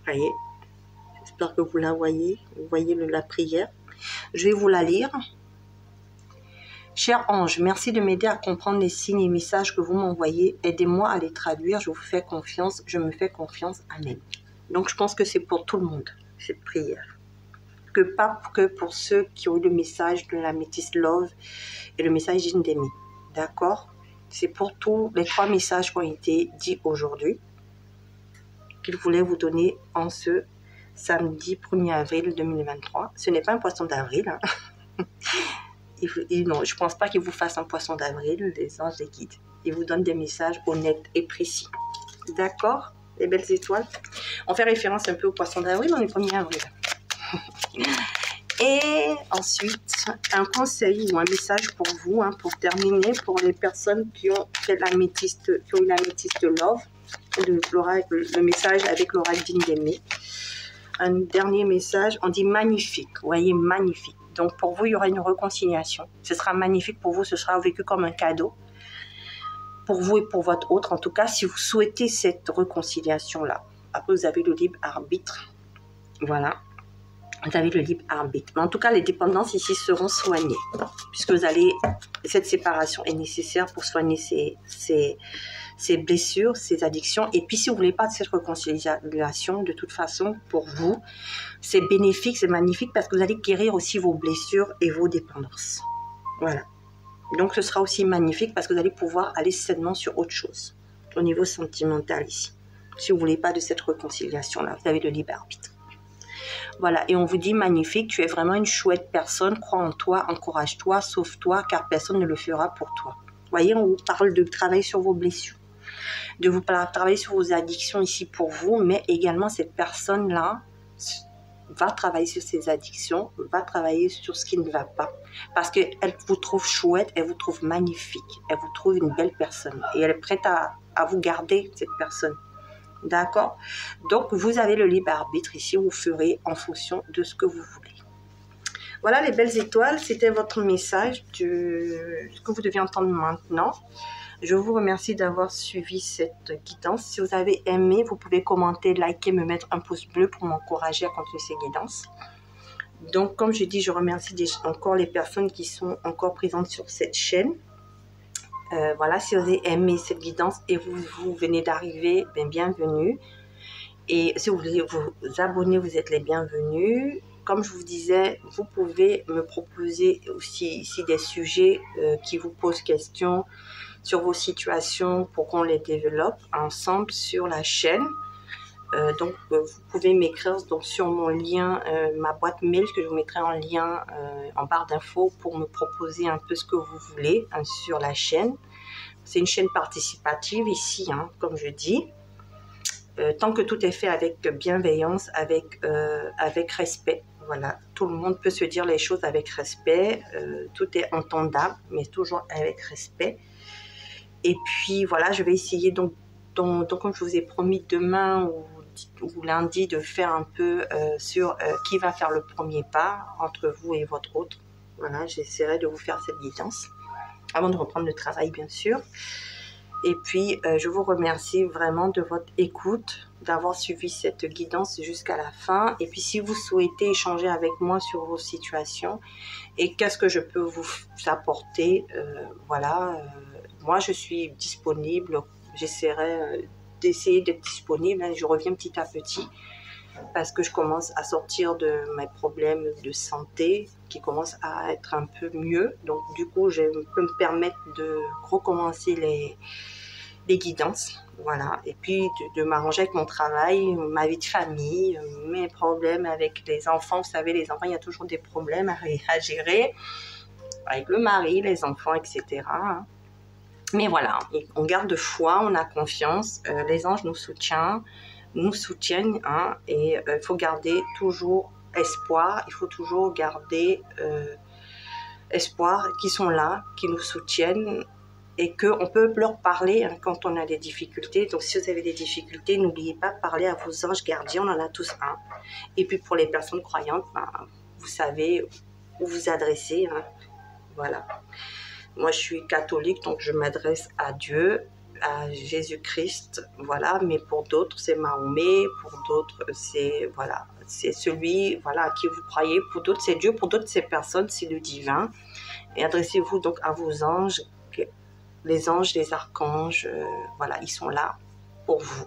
Voyez. J'espère que vous la voyez. Vous voyez la prière. Je vais vous la lire. Cher ange, merci de m'aider à comprendre les signes et messages que vous m'envoyez. Aidez-moi à les traduire. Je vous fais confiance. Je me fais confiance. Amen. Donc, je pense que c'est pour tout le monde, cette prière. Pas que pour ceux qui ont eu le message de l'améthyste Love et le message d'Indemi. D'accord? C'est pour tous les 3 messages qui ont été dits aujourd'hui qu'il voulait vous donner en ce samedi 1er avril 2023. Ce n'est pas un poisson d'avril. Hein. Non, je ne pense pas qu'il vous fasse un poisson d'avril, les anges, les guides. Ils vous donnent des messages honnêtes et précis. D'accord? Les belles étoiles. On fait référence un peu au poisson d'avril, on est 1er avril. Et ensuite, un conseil ou un message pour vous, hein, pour terminer, pour les personnes qui ont eu l'améthyste Love, le message avec l'oracle digne d'aimer. Un dernier message, on dit magnifique, vous voyez, magnifique. Donc pour vous, il y aura une réconciliation. Ce sera magnifique pour vous, ce sera vécu comme un cadeau. Pour vous et pour votre autre, en tout cas, si vous souhaitez cette réconciliation-là. Après, vous avez le libre arbitre. Voilà. Vous avez le libre arbitre. Mais en tout cas, les dépendances ici seront soignées. Puisque cette séparation est nécessaire pour soigner ces blessures, ces addictions. Et puis, si vous ne voulez pas de cette réconciliation, de toute façon, pour vous, c'est bénéfique, c'est magnifique parce que vous allez guérir aussi vos blessures et vos dépendances. Voilà. Donc, ce sera aussi magnifique parce que vous allez pouvoir aller sainement sur autre chose. Au niveau sentimental ici. Si vous ne voulez pas de cette réconciliation-là, vous avez le libre arbitre. Voilà, et on vous dit magnifique, tu es vraiment une chouette personne, crois en toi, encourage-toi, sauve-toi, car personne ne le fera pour toi. Vous voyez, on vous parle de travailler sur vos blessures, de vous travailler sur vos addictions ici pour vous, mais également cette personne-là va travailler sur ses addictions, va travailler sur ce qui ne va pas, parce qu'elle vous trouve chouette, elle vous trouve magnifique, elle vous trouve une belle personne, et elle est prête à vous garder, cette personne. D'accord? Donc, vous avez le libre arbitre ici. Vous ferez en fonction de ce que vous voulez. Voilà les belles étoiles. C'était votre message de ce que vous devez entendre maintenant. Je vous remercie d'avoir suivi cette guidance. Si vous avez aimé, vous pouvez commenter, liker, me mettre un pouce bleu pour m'encourager à continuer ces guidances. Donc, comme je dis, je remercie encore les personnes qui sont encore présentes sur cette chaîne. Voilà, si vous avez aimé cette guidance et vous venez d'arriver, bienvenue. Et si vous voulez vous abonner, vous êtes les bienvenus. Comme je vous disais, vous pouvez me proposer aussi ici des sujets qui vous posent question sur vos situations pour qu'on les développe ensemble sur la chaîne. Donc, vous pouvez m'écrire sur mon lien, ma boîte mail que je vous mettrai en lien en barre d'infos pour me proposer un peu ce que vous voulez sur la chaîne. C'est une chaîne participative ici, hein, comme je dis. Tant que tout est fait avec bienveillance, avec respect. Voilà, tout le monde peut se dire les choses avec respect. Tout est entendable, mais toujours avec respect. Et puis, voilà, je vais essayer, donc comme je vous ai promis, demain ou lundi, de faire un peu sur qui va faire le premier pas entre vous et votre autre. Voilà, j'essaierai de vous faire cette guidance avant de reprendre le travail, bien sûr. Et puis, je vous remercie vraiment de votre écoute, d'avoir suivi cette guidance jusqu'à la fin. Et puis, si vous souhaitez échanger avec moi sur vos situations et qu'est-ce que je peux vous apporter, voilà, moi, je suis disponible. J'essaierai d'essayer d'être disponible. Je reviens petit à petit parce que je commence à sortir de mes problèmes de santé qui commencent à être un peu mieux. Donc, du coup, je peux me permettre de recommencer les guidances. Voilà. Et puis, de m'arranger avec mon travail, ma vie de famille, mes problèmes avec les enfants. Vous savez, les enfants, il y a toujours des problèmes à gérer avec le mari, les enfants, etc. Mais voilà, on garde foi, on a confiance, les anges nous soutiennent, hein, et il faut garder toujours espoir, il faut toujours garder espoir qu'ils sont là, qu'ils nous soutiennent et qu'on peut leur parler, hein, quand on a des difficultés. Donc si vous avez des difficultés, n'oubliez pas de parler à vos anges gardiens, on en a tous un. Et puis pour les personnes croyantes, ben, vous savez où vous adresser, hein, voilà. Moi, je suis catholique, donc je m'adresse à Dieu, à Jésus-Christ, voilà. Mais pour d'autres, c'est Mahomet, pour d'autres, c'est voilà, c'est celui, voilà, à qui vous croyez. Pour d'autres, c'est Dieu, pour d'autres, c'est personne, c'est le divin. Et adressez-vous donc à vos anges, les anges, les archanges, voilà, ils sont là pour vous.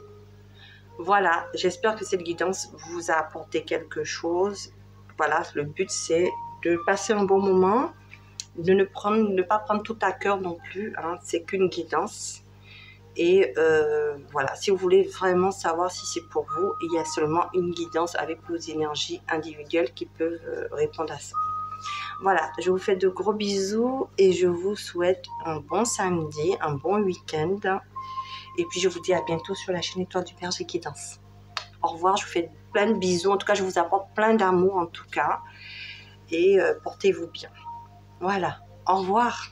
Voilà, j'espère que cette guidance vous a apporté quelque chose. Voilà, le but, c'est de passer un bon moment, de ne pas prendre tout à cœur non plus, hein, c'est qu'une guidance. Et voilà, si vous voulez vraiment savoir si c'est pour vous, il y a seulement une guidance avec vos énergies individuelles qui peuvent répondre à ça. Voilà, je vous fais de gros bisous et je vous souhaite un bon samedi, un bon week-end. Et puis je vous dis à bientôt sur la chaîne Étoile du Berger Guidance. Au revoir, je vous fais plein de bisous. En tout cas, je vous apporte plein d'amour en tout cas. Et portez-vous bien. Voilà, au revoir.